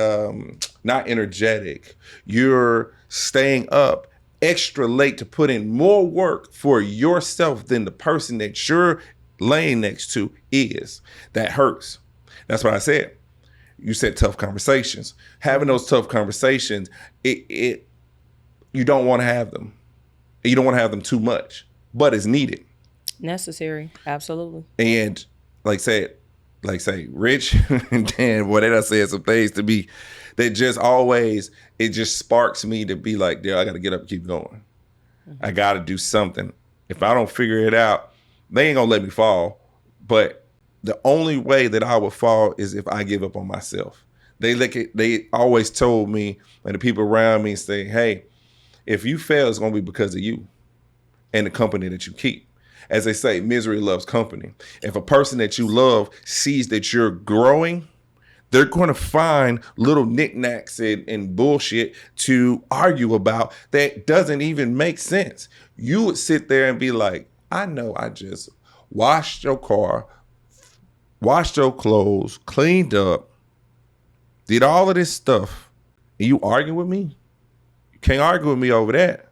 not energetic. You're staying up extra late to put in more work for yourself than the person that you're laying next to is. That hurts. That's what I said. You said tough conversations. Having those tough conversations, you don't want to have them. You don't want to have them too much, but it's needed. Necessary, absolutely. And say, Rich and Dan, boy, they done said some things to me that just always, it just sparks me to be like, yeah, I got to get up and keep going. I got to do something. If I don't figure it out, they ain't gonna let me fall. But the only way that I would fall is if I give up on myself. They always told me, and the people around me say, hey, if you fail, it's going to be because of you and the company that you keep. As they say, misery loves company. If a person that you love sees that you're growing, they're going to find little knickknacks and bullshit to argue about that doesn't even make sense. You would sit there and be like, I know I just washed your car, washed your clothes, cleaned up, did all of this stuff, and you argue with me? You can't argue with me over that.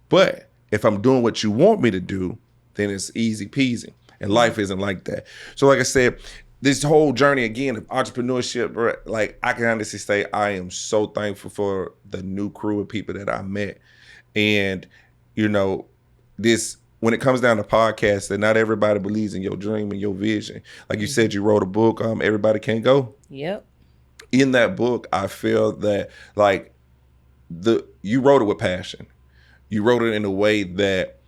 But if I'm doing what you want me to do, then it's easy peasy. And life isn't like that. So like I said, this whole journey again of entrepreneurship, like I can honestly say I am so thankful for the new crew of people that I met. And, this, when it comes down to podcasts, that not everybody believes in your dream and your vision. Like you said, you wrote a book, Everybody Can't Go. Yep. In that book, I feel that you wrote it with passion. You wrote it in a way that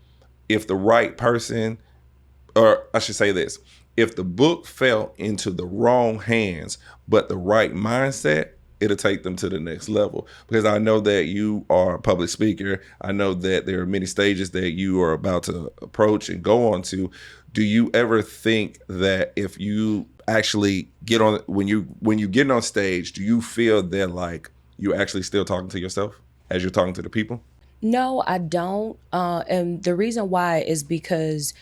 if the right person, or I should say this, if the book fell into the wrong hands, but the right mindset, it'll take them to the next level. Because I know that you are a public speaker. I know that there are many stages that you are about to approach and go on to. Do you ever think that if you actually get on, when you get on stage, do you feel that like you actually still talking to yourself as you're talking to the people? No, I don't. And the reason why is because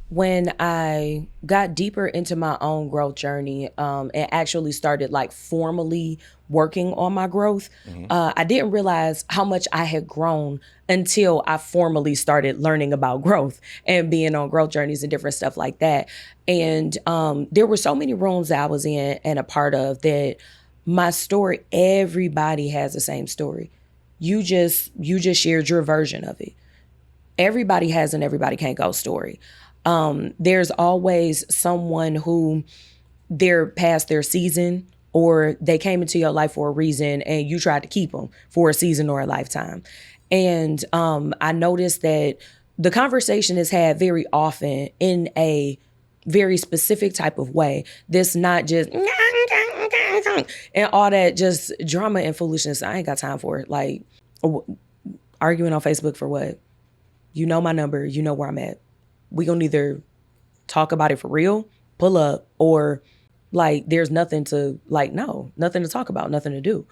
when I got deeper into my own growth journey and actually started like formally working on my growth, I didn't realize how much I had grown until I formally started learning about growth and being on growth journeys and different stuff like that. And there were so many rooms that I was in and a part of that my story, everybody has the same story. You just shared your version of it. Everybody has an Everybody Can't Go story. There's always someone who they're past their season or they came into your life for a reason and you tried to keep them for a season or a lifetime. And I noticed that the conversation is had very often in a very specific type of way. This not just and all that just drama and foolishness. I ain't got time for it. Like arguing on Facebook for what? You know my number. You know where I'm at. We gonna either talk about it for real, pull up, or like there's nothing to nothing to talk about, nothing to do.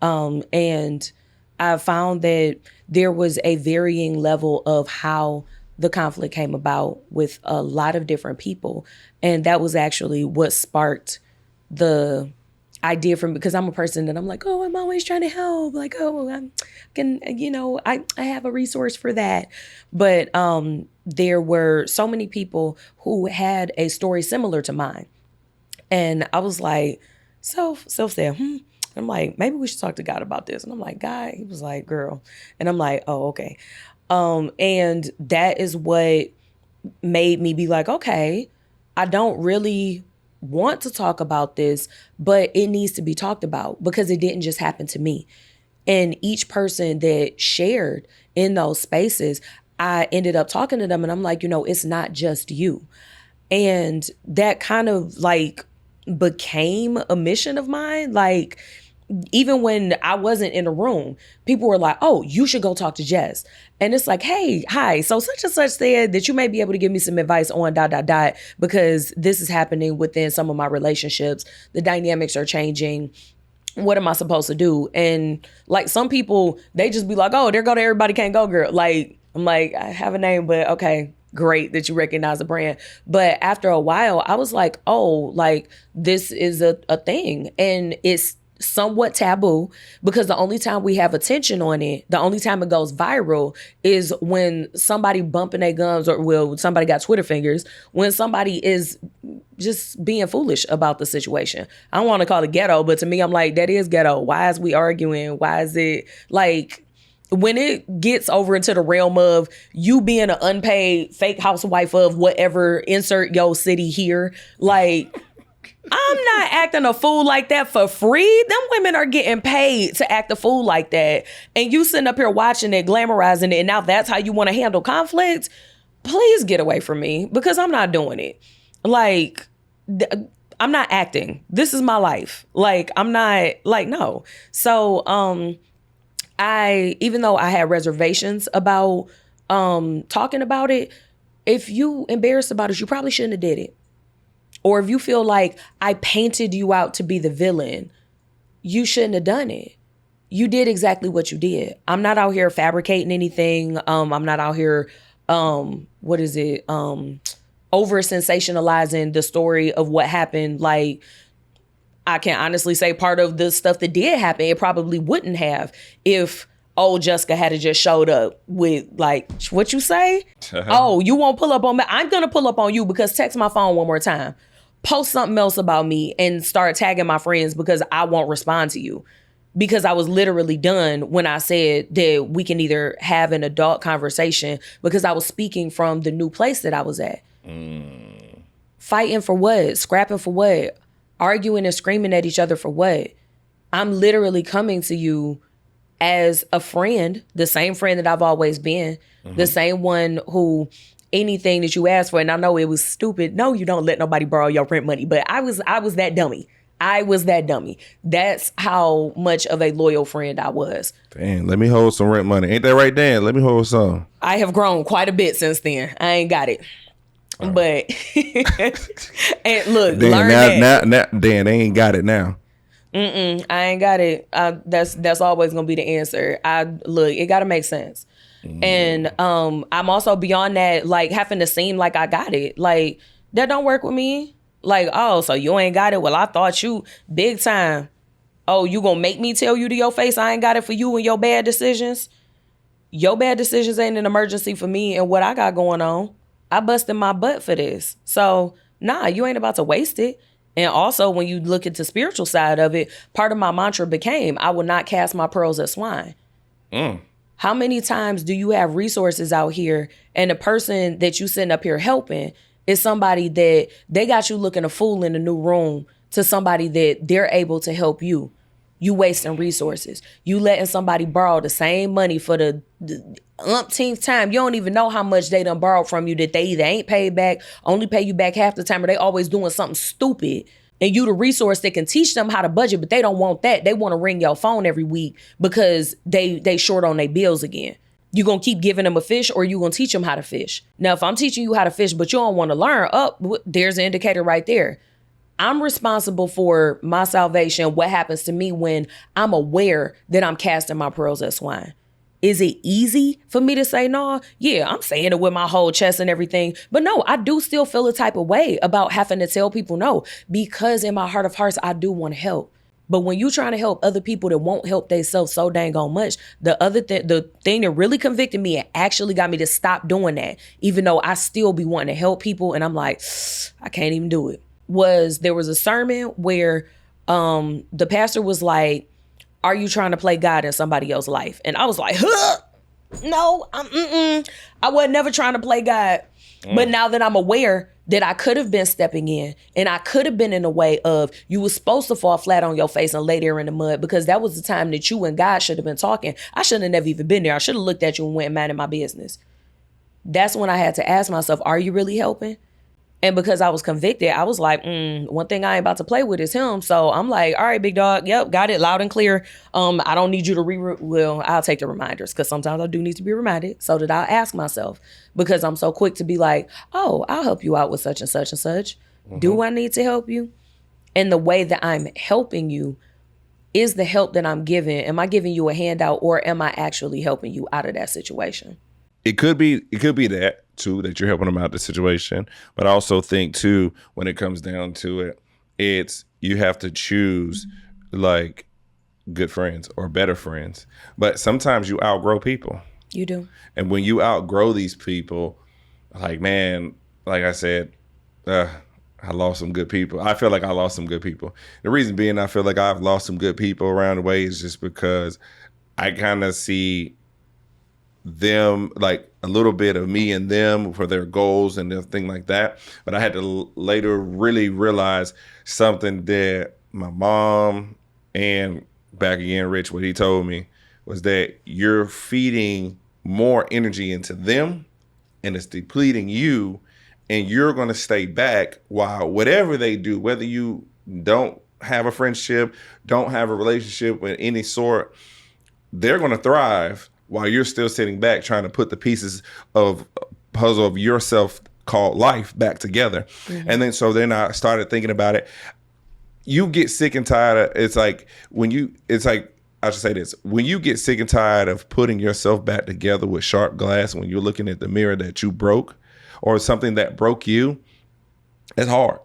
And I found that there was a varying level of how the conflict came about with a lot of different people. And that was actually what sparked the idea from, because I'm a person that I'm like, oh, I'm always trying to help. Like, oh, I have a resource for that. But there were so many people who had a story similar to mine. And I was like, self said, I'm like, maybe we should talk to God about this. And I'm like, God, he was like, girl. And I'm like, oh, okay. And that is what made me be like, okay, I don't really want to talk about this, but it needs to be talked about because it didn't just happen to me. And each person that shared in those spaces, I ended up talking to them and I'm like, it's not just you. And that kind of like became a mission of mine. Like even when I wasn't in the room, people were like, oh, you should go talk to Jess. And it's like, hey, hi. So such and such said that you may be able to give me some advice on ... because this is happening within some of my relationships. The dynamics are changing. What am I supposed to do? And like some people, they just be like, oh, there go to Everybody Can't Go Girl. Like, I'm like, I have a name, but okay, great that you recognize the brand. But after a while, I was like, oh, like this is a thing. And it's somewhat taboo because the only time we have attention on it, the only time it goes viral is when somebody bumping their gums or somebody got Twitter fingers, when somebody is just being foolish about the situation. I don't want to call it ghetto, but to me, I'm like, that is ghetto. Why is we arguing? Why is it like when it gets over into the realm of you being an unpaid fake housewife of whatever, insert your city here, like I'm not acting a fool like that for free. Them women are getting paid to act a fool like that. And you sitting up here watching it, glamorizing it, and now that's how you want to handle conflict? Please get away from me because I'm not doing it. Like, I'm not acting. This is my life. Like, I'm not, like, no. So, even though I had reservations about talking about it, if you embarrassed about it, you probably shouldn't have did it. Or if you feel like I painted you out to be the villain, you shouldn't have done it. You did exactly what you did. I'm not out here fabricating anything. I'm not out here, over sensationalizing the story of what happened. Like, I can honestly say part of the stuff that did happen, it probably wouldn't have if old Jessica had just showed up with like, what you say? Oh, you won't pull up on me? I'm going to pull up on you because text my phone one more time. Post something else about me and start tagging my friends because I won't respond to you. Because I was literally done when I said that we can either have an adult conversation because I was speaking from the new place that I was at. Fighting for what? Scrapping for what? Arguing and screaming at each other for what? I'm literally coming to you as a friend, the same friend that I've always been, the same one who anything that you asked for, and I know it was stupid. No, you don't let nobody borrow your rent money, but I was that dummy. I was that dummy. That's how much of a loyal friend I was. Damn, let me hold some rent money. Ain't that right, Dan? Let me hold some. I have grown quite a bit since then. I ain't got it. Right. But and look, Dan, learn now, Dan, they ain't got it now. I ain't got it. That's always gonna be the answer. It gotta make sense. And I'm also beyond that, like having to seem like I got it. Like that don't work with me. Like, oh, so you ain't got it? Well, I thought you big time. Oh, you gonna make me tell you to your face I ain't got it for you and your bad decisions? Your bad decisions ain't an emergency for me and what I got going on. I busted my butt for this. So nah, you ain't about to waste it. And also when you look at the spiritual side of it, part of my mantra became, I will not cast my pearls at swine. How many times do you have resources out here and the person that you sitting up here helping is somebody that they got you looking a fool in a new room to somebody that they're able to help you? You wasting resources. You letting somebody borrow the same money for the umpteenth time. You don't even know how much they done borrowed from you that they either ain't paid back, only pay you back half the time, or they always doing something stupid. And you the resource that can teach them how to budget, but they don't want that. They want to ring your phone every week because they short on their bills again. You gonna keep giving them a fish or you gonna teach them how to fish? Now, if I'm teaching you how to fish, but you don't want to learn, there's an indicator right there. I'm responsible for my salvation, what happens to me when I'm aware that I'm casting my pearls at swine. Is it easy for me to say no? Yeah, I'm saying it with my whole chest and everything. But no, I do still feel a type of way about having to tell people no, because in my heart of hearts, I do want to help. But when you trying to help other people that won't help themselves so dang on much, the thing that really convicted me and actually got me to stop doing that, even though I still be wanting to help people and I'm like, I can't even do it, there was a sermon where the pastor was like, are you trying to play God in somebody else's life? And I was like, no, I was never trying to play God. But now that I'm aware that I could have been stepping in and I could have been in a way of you was supposed to fall flat on your face and lay there in the mud because that was the time that you and God should have been talking. I should have never even been there. I should have looked at you and went and minded my business. That's when I had to ask myself, are you really helping? And because I was convicted, I was like, one thing I ain't about to play with is him. So I'm like, all right, big dog. Yep, got it loud and clear. I don't need you to well, I'll take the reminders because sometimes I do need to be reminded so that I'll ask myself, because I'm so quick to be like, oh, I'll help you out with such and such and such. Do I need to help you? And the way that I'm helping you is the help that I'm giving. Am I giving you a handout, or am I actually helping you out of that situation? It could be that too, that you're helping them out the situation. But I also think too, when it comes down to it, it's you have to choose like good friends or better friends. But sometimes you outgrow people. You do. And when you outgrow these people, like, man, like I said, I lost some good people. I feel like I lost some good people. The reason being I feel like I've lost some good people around the way is just because I kind of see them, like a little bit of me and them for their goals and everything like that. But I had to later really realize something that my mom and back again, Rich, what he told me was that you're feeding more energy into them and it's depleting you, and you're going to stay back while whatever they do, whether you don't have a friendship, don't have a relationship with any sort, they're going to thrive while you're still sitting back trying to put the pieces of puzzle of yourself called life back together. And then I started thinking about it. You get sick and tired of, I should say this, when you get sick and tired of putting yourself back together with sharp glass, when you're looking at the mirror that you broke or something that broke you, it's hard.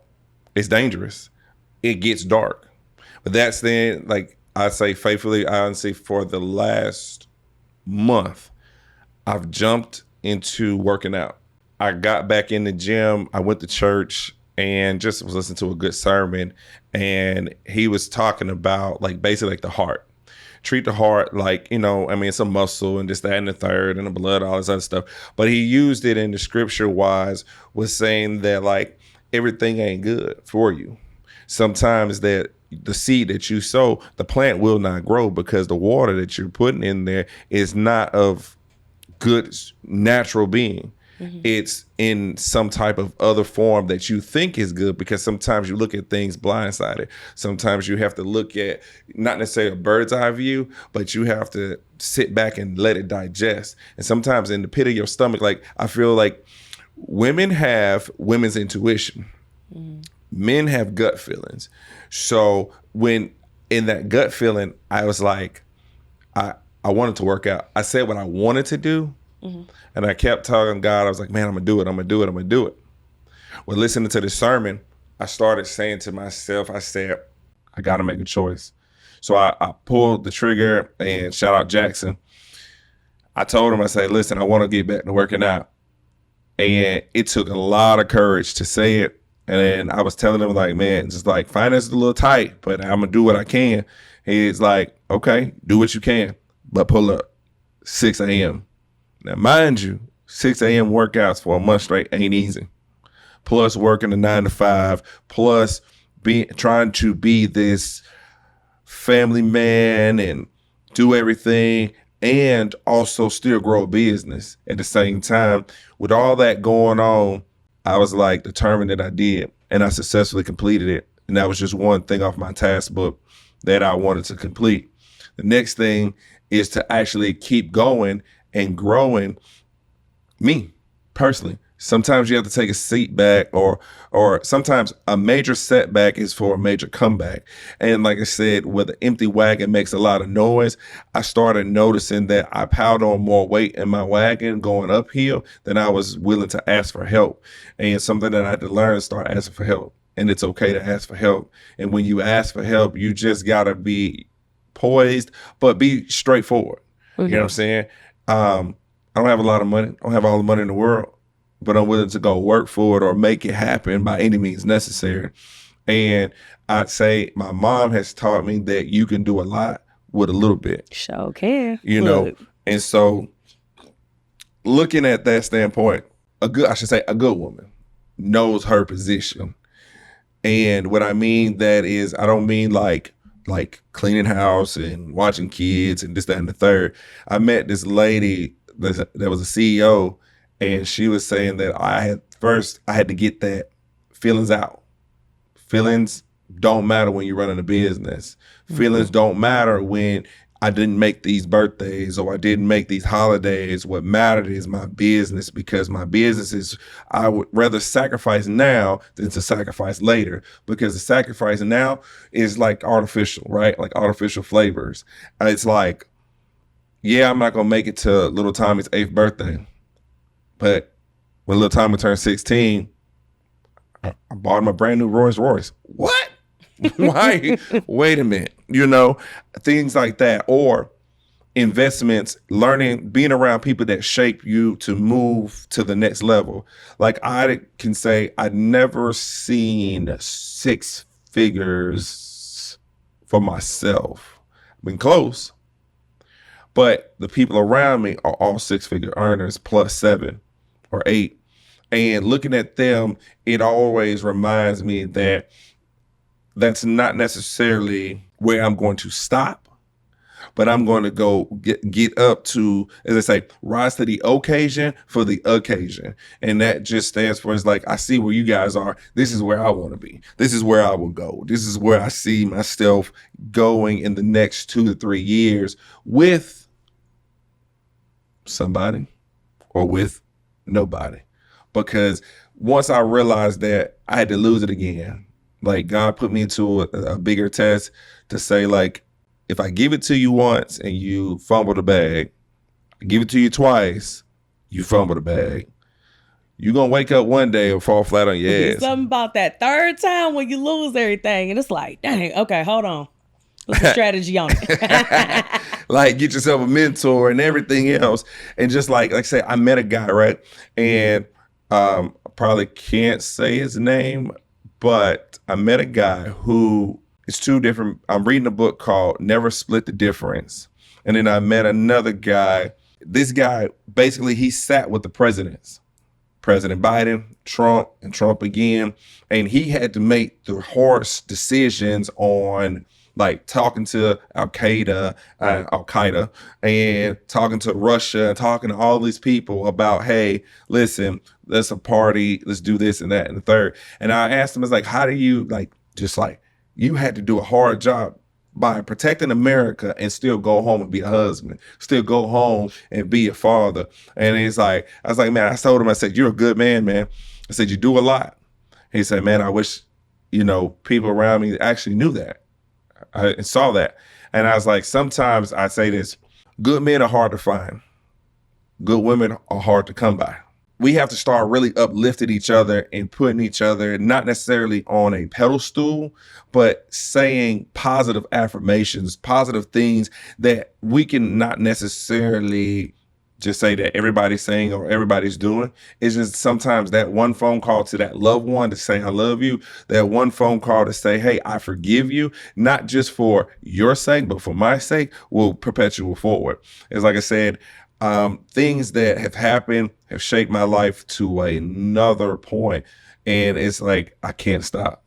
It's dangerous. It gets dark. But that's then, like I say faithfully, honestly, for the last month, I've jumped into working out. I got back in the gym. I went to church and just was listening to a good sermon. And he was talking about like basically like the heart. Treat the heart like, it's a muscle and this, that, and the third and the blood, all this other stuff. But he used it in the scripture wise, was saying that like everything ain't good for you. Sometimes that the seed that you sow, the plant will not grow because the water that you're putting in there is not of good natural being. It's in some type of other form that you think is good, because sometimes you look at things blindsided. Sometimes you have to look at not necessarily a bird's eye view, but you have to sit back and let it digest. And sometimes in the pit of your stomach, like I feel like women have women's intuition. Men have gut feelings. So when in that gut feeling, I was like, I wanted to work out. I said what I wanted to do. And I kept talking to God. I was like, man, I'm going to do it. I'm going to do it. I'm going to do it. Well, listening to the sermon, I started saying to myself, I said, I got to make a choice. So I pulled the trigger, and shout out Jackson. I told him, I said, listen, I want to get back to working out. And it took a lot of courage to say it. And then I was telling him like, man, just like finance is a little tight, but I'm going to do what I can. He's like, okay, do what you can, but pull up 6 a.m. Now, mind you, 6 a.m. workouts for a month straight ain't easy. Plus working a 9 to 5, plus trying to be this family man and do everything, and also still grow a business at the same time. With all that going on, I was like determined that I did, and I successfully completed it. And that was just one thing off my task book that I wanted to complete. The next thing is to actually keep going and growing me personally. Sometimes you have to take a seat back, or sometimes a major setback is for a major comeback. And like I said, where the empty wagon makes a lot of noise, I started noticing that I piled on more weight in my wagon going uphill than I was willing to ask for help. And something that I had to learn is start asking for help. And it's okay to ask for help. And when you ask for help, you just gotta be poised, but be straightforward. You know what I'm saying? I don't have a lot of money. I don't have all the money in the world, but I'm willing to go work for it or make it happen by any means necessary. And I'd say my mom has taught me that you can do a lot with a little bit. Sure can. And so looking at that standpoint, a good woman knows her position. And what I mean that is, I don't mean like cleaning house and watching kids and this, that, and the third. I met this lady that was a CEO, and she was saying that I had to get that feelings out. Feelings don't matter when you're running a business. Feelings don't matter when I didn't make these birthdays or I didn't make these holidays. What mattered is my business, because my business is, I would rather sacrifice now than to sacrifice later, because the sacrifice now is like artificial, right? Like artificial flavors. It's like, yeah, I'm not going to make it to little Tommy's 8th birthday, but when little Tommy turned 16, I bought him a brand new Rolls Royce. What? Why? Wait a minute. Things like that. Or investments, learning, being around people that shape you to move to the next level. Like I can say I'd never seen 6 figures for myself. I've been close, but the people around me are all 6-figure earners plus 7 or 8. And looking at them, it always reminds me that that's not necessarily where I'm going to stop, but I'm going to go get up to, as I say, rise to the occasion for the occasion. And that just stands for, it's like, I see where you guys are. This is where I want to be. This is where I will go. This is where I see myself going in the next 2 to 3 years with somebody or with nobody. Because once I realized that, I had to lose it again. Like God put me into a bigger test to say, like, if I give it to you once and you fumble the bag, I give it to you twice, you fumble the bag. You're going to wake up one day and fall flat on your ass. Something about that third time when you lose everything. And it's like, dang, okay, hold on. What's the strategy on it? Like, get yourself a mentor and everything else. And just like I say, I met a guy, right? And I probably can't say his name, but I met a guy who is 2 different. I'm reading a book called Never Split the Difference. And then I met another guy. This guy, basically, he sat with the presidents, President Biden, Trump, and Trump again. And he had to make the hard decisions on, like, talking to Al-Qaeda, and talking to Russia, and talking to all these people about, hey, listen, let's a party, let's do this and that and the third. And I asked him, I was like, how do you, you had to do a hard job by protecting America and still go home and be a husband, still go home and be a father. And he's like, I was like, man, I told him, I said, you're a good man, man. I said, you do a lot. He said, man, I wish, people around me actually knew that. I saw that. And I was like, sometimes I say this, good men are hard to find. Good women are hard to come by. We have to start really uplifting each other and putting each other, not necessarily on a pedestal, but saying positive affirmations, positive things that we can not necessarily just say that everybody's saying or everybody's doing. It's just sometimes that one phone call to that loved one to say, I love you. That one phone call to say, hey, I forgive you, not just for your sake, but for my sake, will perpetuate forward. It's like I said, things that have happened have shaped my life to another point. And it's like, I can't stop.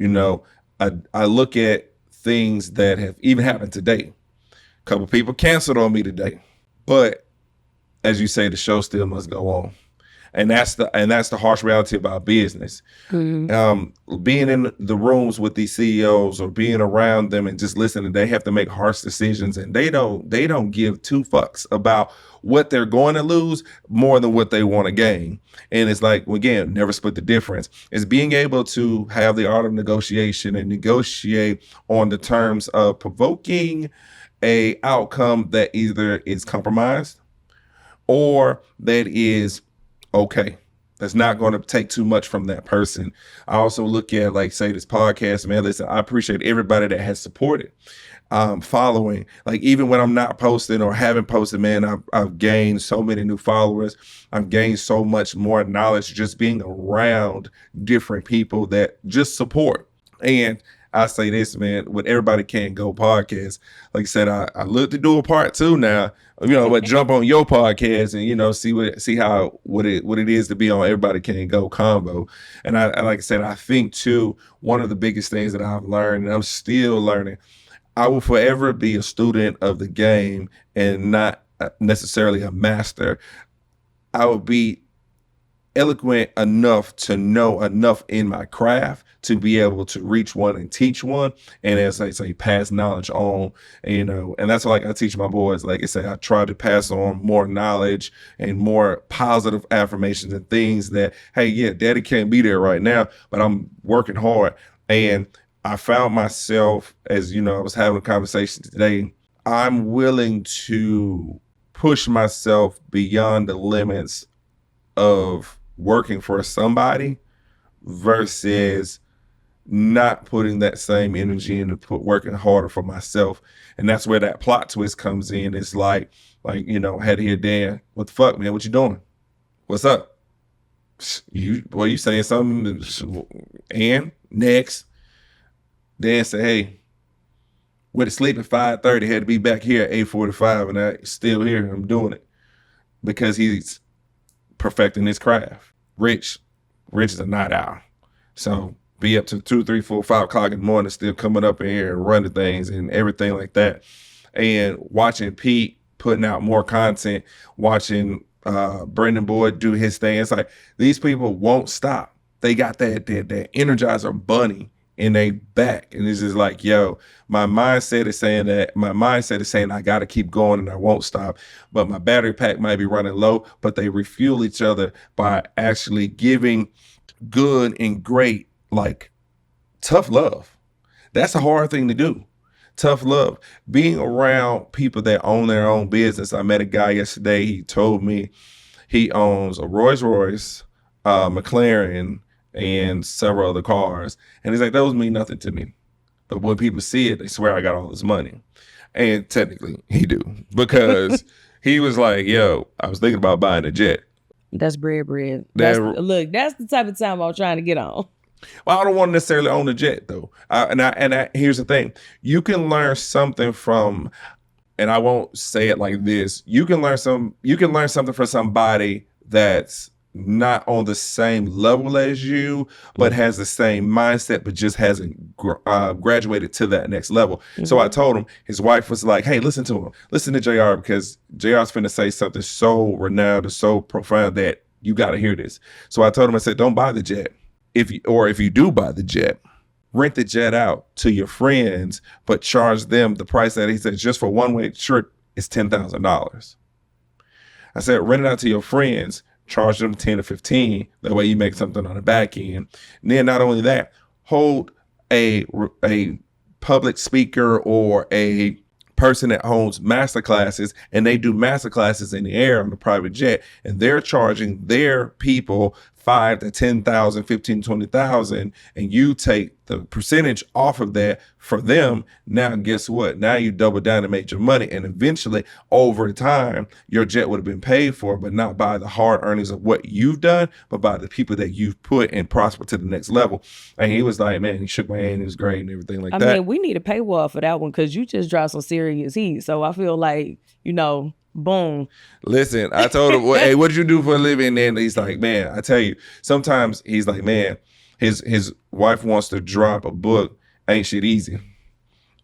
I look at things that have even happened today. A couple people canceled on me today, but as you say, the show still must go on. And that's the harsh reality about business. Mm-hmm. Being in the rooms with these CEOs or being around them and just listening, they have to make harsh decisions, and they don't give 2 fucks about what they're going to lose more than what they want to gain. And it's like, again, never split the difference. It's being able to have the art of negotiation and negotiate on the terms of provoking a outcome that either is compromised or that is okay. That's not going to take too much from that person. I also look at, like, say, this podcast, man, listen, I appreciate everybody that has supported, following. Like, even when I'm not posting or haven't posted, man, I've gained so many new followers. I've gained so much more knowledge just being around different people that just support. And I say this, man, with Everybody Can't Go podcast, like I said, I look to do a part 2 now, but jump on your podcast and, see what it is to be on Everybody Can't Go combo. And I like I said, I think too, one of the biggest things that I've learned, and I'm still learning, I will forever be a student of the game and not necessarily a master. I will be eloquent enough to know enough in my craft to be able to reach one and teach one. And as I say, pass knowledge on, and that's like I teach my boys. Like I say, I try to pass on more knowledge and more positive affirmations and things that, hey, yeah, daddy can't be there right now, but I'm working hard. And I found myself, as I was having a conversation today, I'm willing to push myself beyond the limits of working for somebody versus not putting that same energy into working harder for myself. And that's where that plot twist comes in. It's like, had to hear Dan, what the fuck, man? What you doing? What's up? You saying something? And next, Dan said, hey, went to sleep at 5:30, had to be back here at 8:45, and I still here. I'm doing it because he's perfecting his craft. Rich is a night owl. So be up to 2, 3, 4, 5 o'clock in the morning, still coming up in here and running things and everything like that. And watching Pete putting out more content, watching Brendan Boyd do his thing. It's like these people won't stop. They got that Energizer bunny in they back. And it's just like, yo, my mindset is saying I got to keep going and I won't stop. But my battery pack might be running low, but they refuel each other by actually giving good and great, like tough love. That's a hard thing to do. Tough love. Being around people that own their own business. I met a guy yesterday. He told me he owns a Rolls Royce, McLaren, and several other cars. And he's like, those mean nothing to me. But when people see it, they swear I got all this money. And technically he do, because he was like, yo, I was thinking about buying a jet. That's bread. Look, that's the type of time I'm trying to get on. Well, I don't want to necessarily own a jet though. And here's the thing. You can learn something from, and I won't say it like this. You can learn something from somebody that's not on the same level as you, but has the same mindset, but just hasn't graduated to that next level. Mm-hmm. So I told him, his wife was like, hey, listen to him. Listen to JR, because JR's finna say something so renowned and so profound that you got to hear this. So I told him, I said, don't buy the jet. If you do buy the jet, rent the jet out to your friends, but charge them the price that he said just for one-way trip is $10,000. I said, rent it out to your friends, charge them 10 or 15. That way you make something on the back end. And then not only that, hold a public speaker or a person that owns master classes, and they do master classes in the air on the private jet, and they're charging their people $5,000 to $10,000, $15,000, $20,000, and you take the percentage off of that for them. Now, guess what? Now you double down and make your money, and eventually, over time, your jet would have been paid for, but not by the hard earnings of what you've done, but by the people that you've put and prosper to the next level. And he was like, man, he shook my hand, it was great and everything like that. I mean, we need a paywall for that one because you just dropped some serious heat. So I feel like, boom. Listen, I told him, hey, what did you do for a living? And he's like, man, I tell you, sometimes he's like, man, his wife wants to drop a book. Ain't shit easy.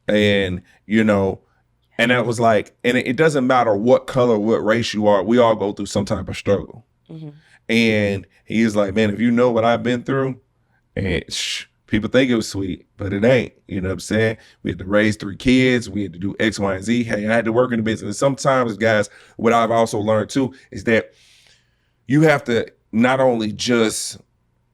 And, and that was like, and it doesn't matter what color, what race you are. We all go through some type of struggle. Mm-hmm. And he's like, man, if you know what I've been through, and people think it was sweet, but it ain't. You know what I'm saying? We had to raise 3 kids. We had to do X, Y, and Z. Hey, I had to work in the business. And sometimes, guys, what I've also learned too is that you have to not only just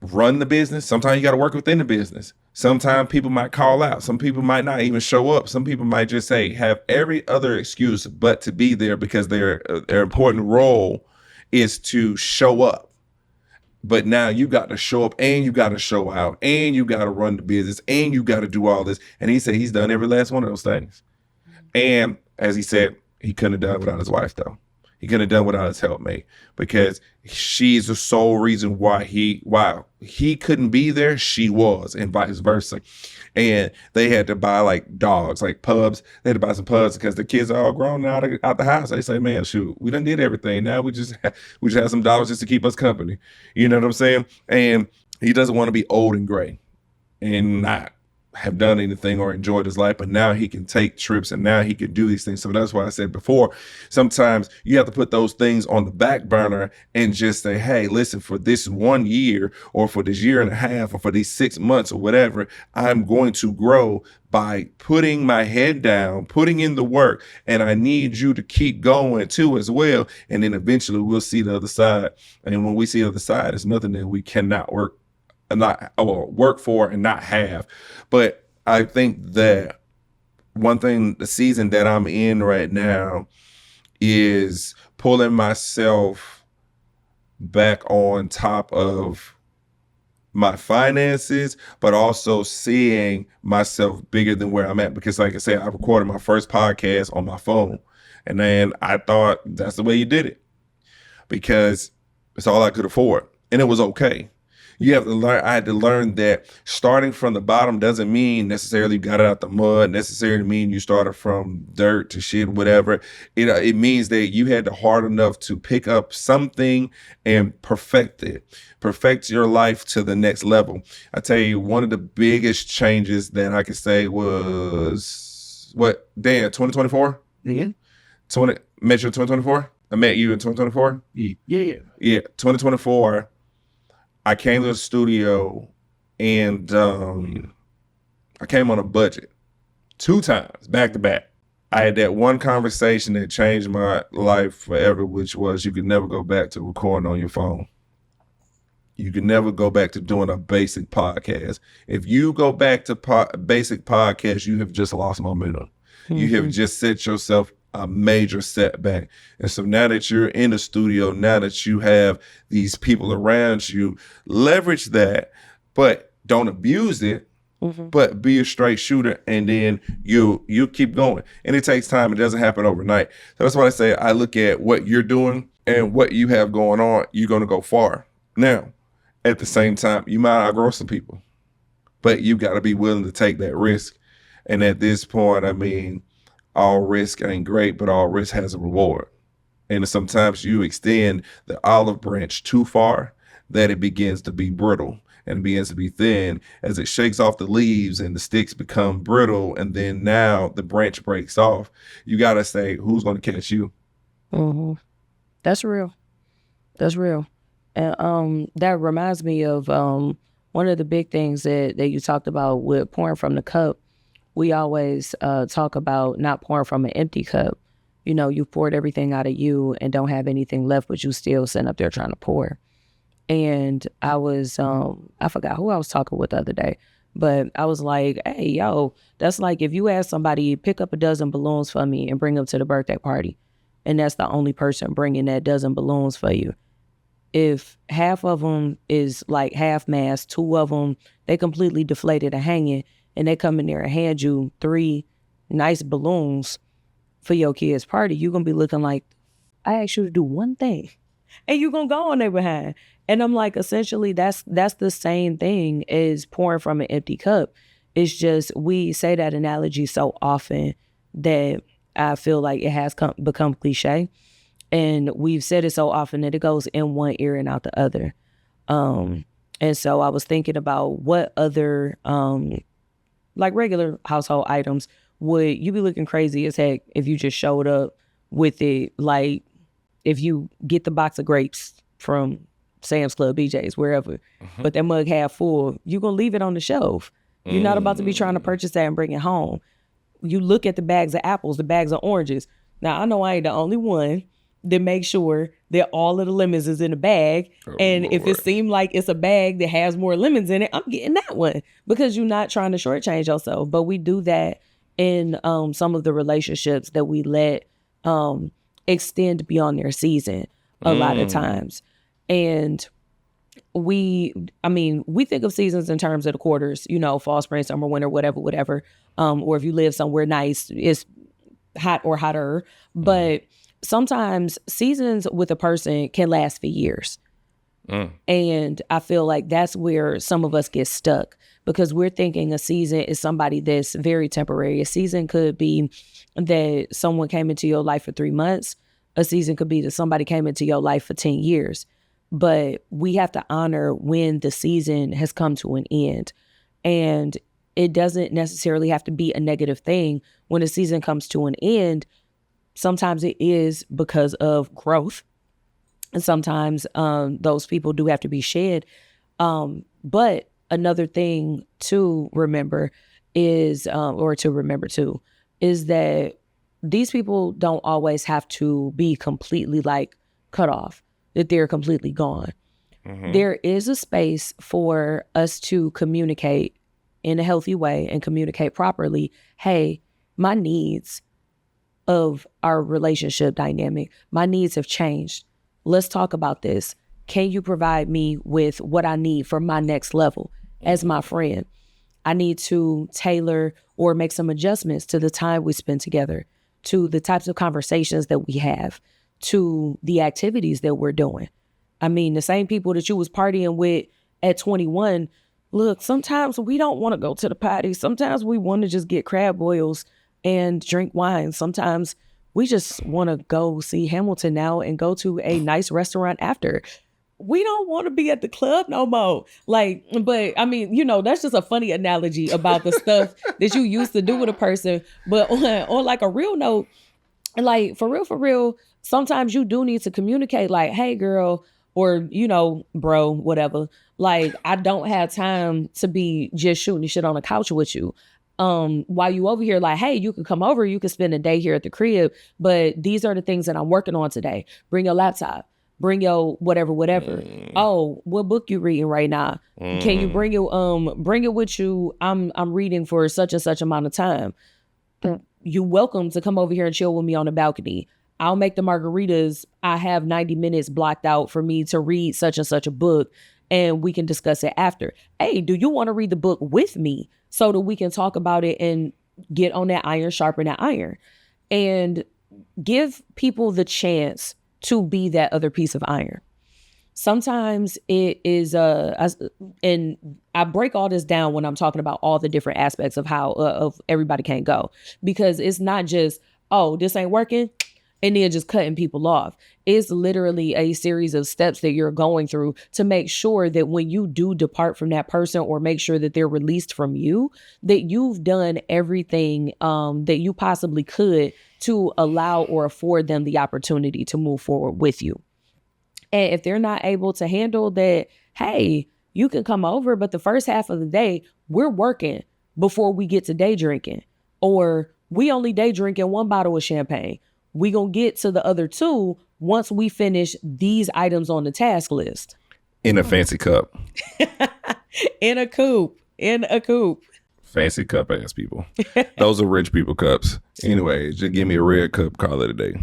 run the business, sometimes you got to work within the business. Sometimes people might call out. Some people might not even show up. Some people might just say, have every other excuse but to be there because their important role is to show up. But now you got to show up and you got to show out and you got to run the business and you got to do all this. And he said he's done every last one of those things. And as he said, he couldn't have done it without his wife, though. He couldn't have done it without his helpmate, because she's the sole reason why he couldn't be there. She was, and vice versa. And they had to buy like dogs, like pubs. They had to buy some pubs because the kids are all grown out the house. They say, man, shoot, we done did everything. Now we just have some dollars just to keep us company. You know what I'm saying? And he doesn't want to be old and gray and not have done anything or enjoyed his life, but now he can take trips and now he can do these things. So that's why I said before, sometimes you have to put those things on the back burner and just say, hey, listen, for this 1 year or for this year and a half or for these 6 months or whatever, I'm going to grow by putting my head down, putting in the work, and I need you to keep going too as well. And then eventually we'll see the other side. And when we see the other side, it's nothing that we cannot work for and not have. But I think that one thing, the season that I'm in right now is pulling myself back on top of my finances, but also seeing myself bigger than where I'm at. Because like I said, I recorded my first podcast on my phone, and then I thought that's the way you did it because it's all I could afford, and it was okay. You have to learn. I had to learn that starting from the bottom doesn't mean necessarily you got it out the mud, necessarily mean you started from dirt to shit, whatever. It means that you had to hard enough to pick up something and perfect it, perfect your life to the next level. I tell you, one of the biggest changes that I could say was what, Dan, 2024? Yeah. Met you in 2024? I met you in 2024? Yeah. Yeah, 2024. I came to the studio and I came on a budget 2 times, back to back. I had that one conversation that changed my life forever, which was you could never go back to recording on your phone. You can never go back to doing a basic podcast. If you go back to basic podcast, you have just lost momentum. Mm-hmm. You have just set yourself a major setback. And so now that you're in the studio, now that you have these people around you, leverage that, but don't abuse it, but be a straight shooter, and then you keep going. And it takes time. It doesn't happen overnight. So that's why I say I look at what you're doing and what you have going on, you're going to go far. Now, at the same time, you might outgrow some people, but you got to be willing to take that risk. And at this point, I mean, all risk ain't great, but all risk has a reward. And sometimes you extend the olive branch too far that it begins to be brittle and begins to be thin as it shakes off the leaves and the sticks become brittle. And then now the branch breaks off. You got to say, who's going to catch you? Mm-hmm. That's real. That's real. And that reminds me of one of the big things that you talked about with pouring from the cup. We always talk about not pouring from an empty cup. You know, you poured everything out of you and don't have anything left, but you still sitting up there trying to pour. And I was, I forgot who I was talking with the other day, but I was like, hey, yo, that's like if you ask somebody, pick up a dozen balloons for me and bring them to the birthday party, and that's the only person bringing that dozen balloons for you. If half of them is like half mast, 2 of them, they completely deflated and hanging, and they come in there and hand you 3 nice balloons for your kid's party, you're going to be looking like, I asked you to do one thing, and you're going to go on there behind. And I'm like, essentially, that's the same thing as pouring from an empty cup. It's just we say that analogy so often that I feel like it has become cliche. And we've said it so often that it goes in one ear and out the other. And so I was thinking about what other like regular household items would you be looking crazy as heck if you just showed up with it. Like if you get the box of grapes from Sam's Club, BJ's, wherever, but that mug half full, you're going to leave it on the shelf. You're not about to be trying to purchase that and bring it home. You look at the bags of apples, the bags of oranges. Now, I know I ain't the only one that makes sure that all of the lemons is in a bag. And Lord, if it seems like it's a bag that has more lemons in it, I'm getting that one because you're not trying to shortchange yourself. But we do that in some of the relationships that we let extend beyond their season a lot of times. And we think of seasons in terms of the quarters, you know, fall, spring, summer, winter, whatever. Or if you live somewhere nice, it's hot or hotter. But sometimes seasons with a person can last for years. And I feel like that's where some of us get stuck because we're thinking a season is somebody that's very temporary. A season could be that someone came into your life for 3 months. A season could be that somebody came into your life for 10 years. But we have to honor when the season has come to an end. And it doesn't necessarily have to be a negative thing. When a season comes to an end, sometimes it is because of growth. And sometimes those people do have to be shed. But another thing to remember is, is that these people don't always have to be completely like cut off, that they're completely gone. Mm-hmm. There is a space for us to communicate in a healthy way and communicate properly. Hey, my needs of our relationship dynamic, my needs have changed. Let's talk about this. Can you provide me with what I need for my next level as my friend? I need to tailor or make some adjustments to the time we spend together, to the types of conversations that we have, to the activities that we're doing. I mean, the same people that you was partying with at 21, look, sometimes we don't want to go to the party. Sometimes we want to just get crab boils and drink wine. Sometimes we just want to go see Hamilton now and go to a nice restaurant after. We don't want to be at the club no more. Like, but I mean, you know, that's just a funny analogy about the stuff that you used to do with a person. But on like a real note, like for real, sometimes you do need to communicate like, hey girl, or, you know, bro, whatever. Like, I don't have time to be just shooting shit on the couch with you. While you over here, like, hey, you can come over, you can spend a day here at the crib, but these are the things that I'm working on today. Bring your laptop. Bring your whatever. Oh, what book you reading right now? Can you bring it with you? I'm reading for such and such amount of time. You welcome to come over here and chill with me on the balcony. I'll make the margaritas. I have 90 minutes blocked out for me to read such and such a book, and we can discuss it after. Hey, do you want to read the book with me so that we can talk about it and get on that iron, sharpen that iron, and give people the chance to be that other piece of iron. Sometimes it is, and I break all this down when I'm talking about all the different aspects of how of everybody can't go, because it's not just, oh, this ain't working, and then just cutting people off. It's literally a series of steps that you're going through to make sure that when you do depart from that person, or make sure that they're released from you, that you've done everything that you possibly could to allow or afford them the opportunity to move forward with you. And if they're not able to handle that, hey, you can come over, but the first half of the day, we're working before we get to day drinking. Or we only day drinking 1 bottle of champagne. We gonna get to the other 2 once we finish these items on the task list. In a fancy cup. In a coupe. Fancy cup ass people. Those are rich people cups. Anyway, just give me a red cup, call it a day.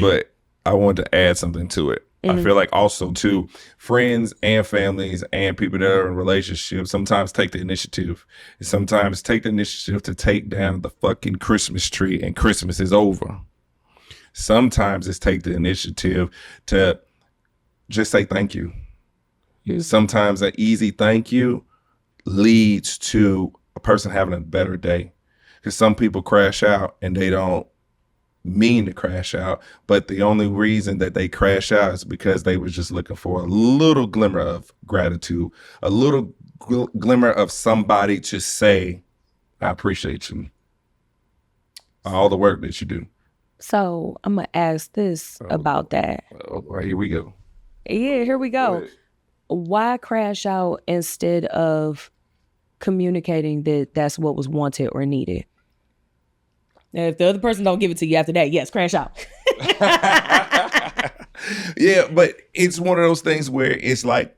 But I wanted to add something to it. Mm-hmm. I feel like also too, friends and families and people that are in relationships sometimes take the initiative. Sometimes take the initiative to take down the fucking Christmas tree and Christmas is over. Sometimes it's take the initiative to just say thank you. Sometimes an easy thank you leads to a person having a better day. Because some people crash out and they don't mean to crash out, but the only reason that they crash out is because they was just looking for a little glimmer of gratitude, a little glimmer of somebody to say, I appreciate you, all the work that you do. So I'm going to ask this about that. Right, here we go. Yeah, here we go. Why crash out instead of communicating that that's what was wanted or needed? And if the other person don't give it to you after that, yes, crash out. Yeah, but it's one of those things where it's like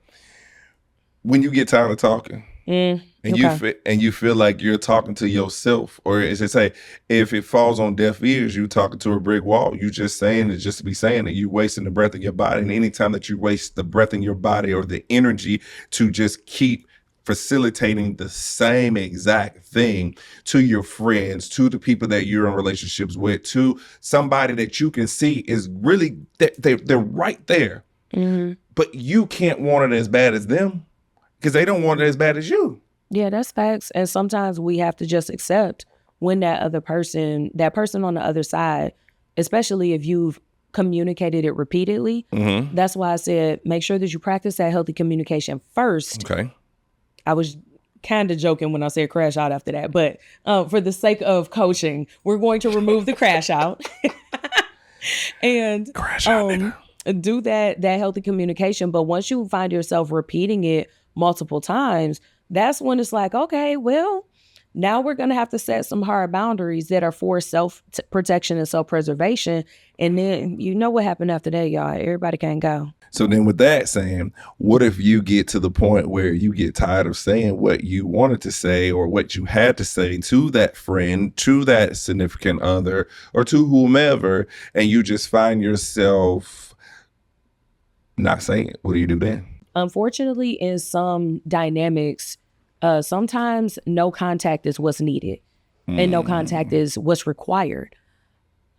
when you get tired of talking and you feel like you're talking to yourself, or as they say, if it falls on deaf ears, you talking to a brick wall. You just saying it just to be saying it. You wasting the breath of your body. And anytime that you waste the breath in your body or the energy to just keep facilitating the same exact thing to your friends, to the people that you're in relationships with, to somebody that you can see is really, they're right there. Mm-hmm. But you can't want it as bad as them because they don't want it as bad as you. Yeah, that's facts. And sometimes we have to just accept when that person on the other side, especially if you've communicated it repeatedly. Mm-hmm. That's why I said, make sure that you practice that healthy communication first. Okay. I was kind of joking when I said crash out after that, but for the sake of coaching, we're going to remove the crash out and Crash out, nigga. do that healthy communication. But once you find yourself repeating it multiple times, that's when it's like, okay, well, now we're going to have to set some hard boundaries that are for self-protection and self-preservation. And then you know what happened after that, y'all. Everybody can't go. So then with that, Sam, what if you get to the point where you get tired of saying what you wanted to say or what you had to say to that friend, to that significant other, or to whomever, and you just find yourself not saying it? What do you do then? Unfortunately, in some dynamics, sometimes no contact is what's needed and no contact is what's required.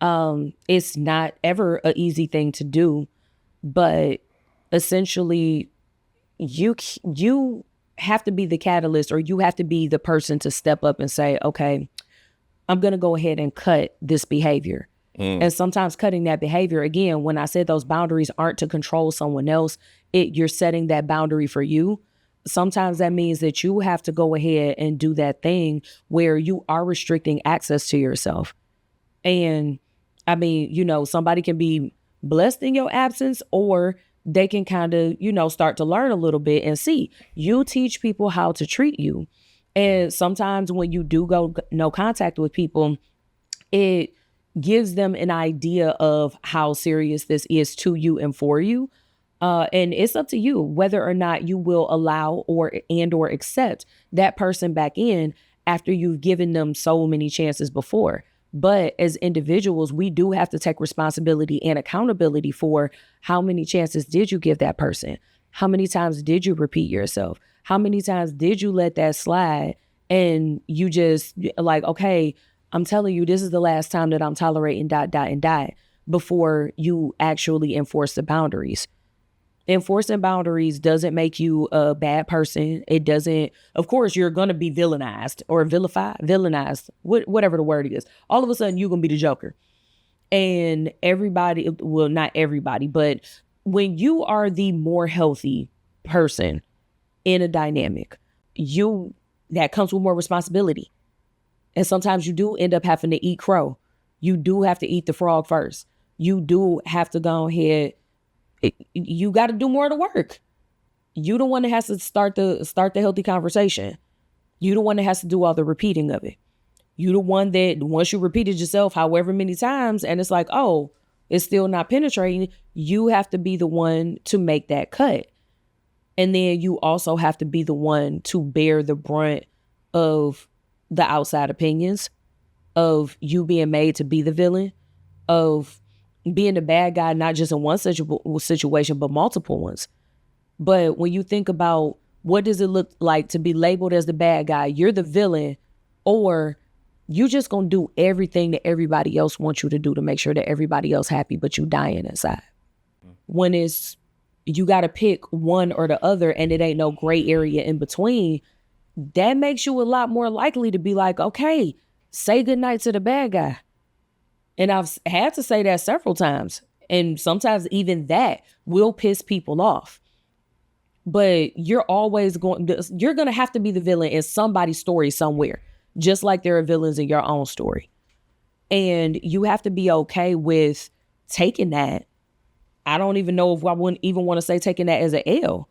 It's not ever an easy thing to do, but essentially you have to be the catalyst, or you have to be the person to step up and say, okay, I'm going to go ahead and cut this behavior. And sometimes cutting that behavior, again, when I said those boundaries aren't to control someone else, you're setting that boundary for you. Sometimes that means that you have to go ahead and do that thing where you are restricting access to yourself. And I mean, you know, somebody can be blessed in your absence, or they can kind of, you know, start to learn a little bit and see. You teach people how to treat you. And sometimes when you do go no contact with people, it gives them an idea of how serious this is to you and for you. And it's up to you whether or not you will allow or accept that person back in after you've given them so many chances before. But as individuals, we do have to take responsibility and accountability for how many chances did you give that person? How many times did you repeat yourself? How many times did you let that slide? And you just like, okay, I'm telling you, this is the last time that I'm tolerating ... before you actually enforce the boundaries. Enforcing boundaries doesn't make you a bad person. It doesn't, of course, you're going to be villainized or villainized, whatever the word is. All of a sudden, you're going to be the Joker. And everybody, well, not everybody, but when you are the more healthy person in a dynamic, that comes with more responsibility. And sometimes you do end up having to eat crow. You do have to eat the frog first. You do have to go ahead. You got to do more of the work. You the one that has to start the healthy conversation. You the one that has to do all the repeating of it. You the one that once you repeated yourself however many times and it's like, oh, it's still not penetrating, you have to be the one to make that cut. And then you also have to be the one to bear the brunt of the outside opinions, of you being made to be the villain, of being the bad guy, not just in one situation, but multiple ones. But when you think about what does it look like to be labeled as the bad guy, you're the villain, or you just gonna do everything that everybody else wants you to do to make sure that everybody else happy, but you dying inside. When it's, you gotta pick one or the other and it ain't no gray area in between, that makes you a lot more likely to be like, okay, say goodnight to the bad guy. And I've had to say that several times. And sometimes even that will piss people off. But you're going to have to be the villain in somebody's story somewhere, just like there are villains in your own story. And you have to be okay with taking that. I don't even know if I wouldn't even want to say taking that as an L.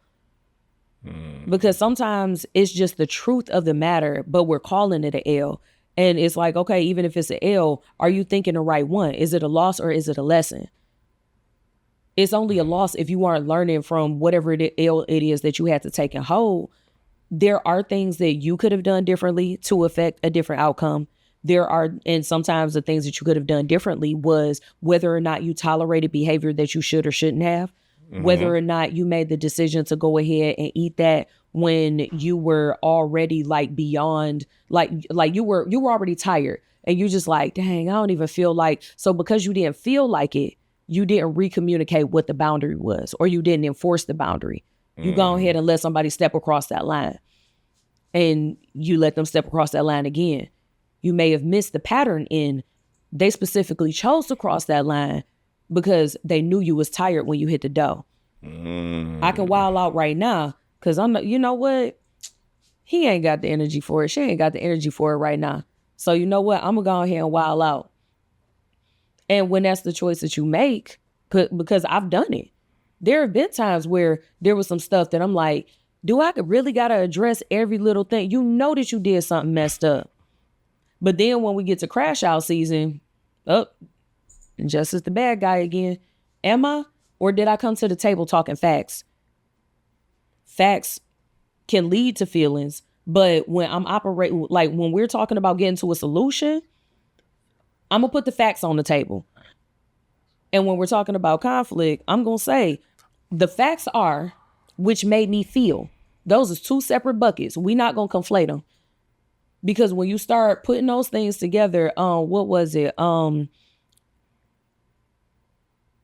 Because sometimes it's just the truth of the matter, but we're calling it an L. And it's like, okay, even if it's an L, are you thinking the right one? Is it a loss or is it a lesson? It's only a loss if you aren't learning from whatever L it is that you had to take and hold. There are things that you could have done differently to affect a different outcome. And sometimes the things that you could have done differently was whether or not you tolerated behavior that you should or shouldn't have, whether or not you made the decision to go ahead and eat that when you were already like beyond, like you were already tired and you just like, dang, I don't even feel like, so because you didn't feel like it, you didn't recommunicate what the boundary was, or you didn't enforce the boundary. You go ahead and let somebody step across that line and you let them step across that line again. You may have missed the pattern in they specifically chose to cross that line because they knew you was tired when you hit the dough. I can wild out right now because I'm, you know what? he ain't got the energy for it. She ain't got the energy for it right now. So you know what? I'm going to go ahead and wild out. And when that's the choice that you make, because I've done it, there have been times where there was some stuff that I'm like, do I really got to address every little thing? You know that you did something messed up. But then when we get to crash out season, just as the bad guy again. Am I? Or did I come to the table talking facts? Facts can lead to feelings. But when I'm operating, like when we're talking about getting to a solution, I'm going to put the facts on the table. And when we're talking about conflict, I'm going to say the facts are, which made me feel. Those are two separate buckets. We're not going to conflate them. Because when you start putting those things together, what was it?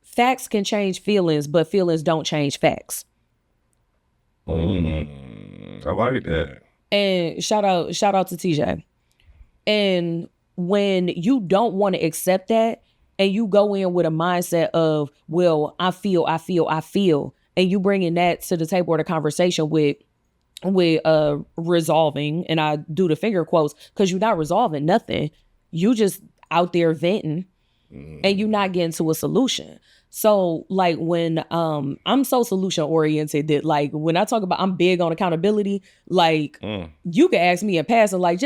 Facts can change feelings, but feelings don't change facts. I like that. And shout out to TJ. And when you don't want to accept that, and you go in with a mindset of, well, I feel, and you bringing that to the table or the conversation with resolving, and I do the finger quotes, because you're not resolving nothing. You just out there venting, and you're not getting to a solution. So like when I'm so solution oriented that like when I talk about I'm big on accountability, like you can ask me in passing, like,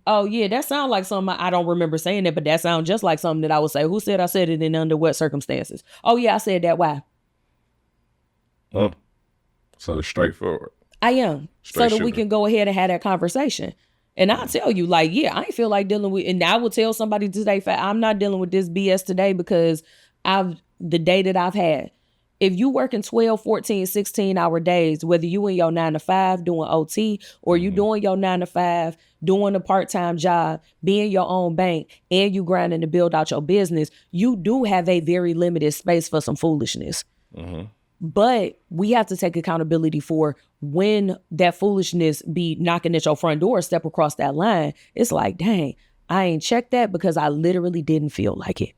oh yeah, that sound like something I don't remember saying that, but that sounds just like something that I would say. Who said I said it and under what circumstances? Oh yeah, I said that. Why? So straightforward. I am. So that we can go ahead and have that conversation. And I'll tell you, like, yeah, I ain't feel like dealing with, and I will tell somebody today, I'm not dealing with this BS today because the day that I've had. If you working 12, 14, 16-hour days, whether you in your 9 to 5 doing OT or you doing your 9 to 5, doing a part-time job, being your own bank, and you grinding to build out your business, you do have a very limited space for some foolishness. But we have to take accountability for when that foolishness be knocking at your front door, step across that line. It's like, dang, I ain't checked that because I literally didn't feel like it.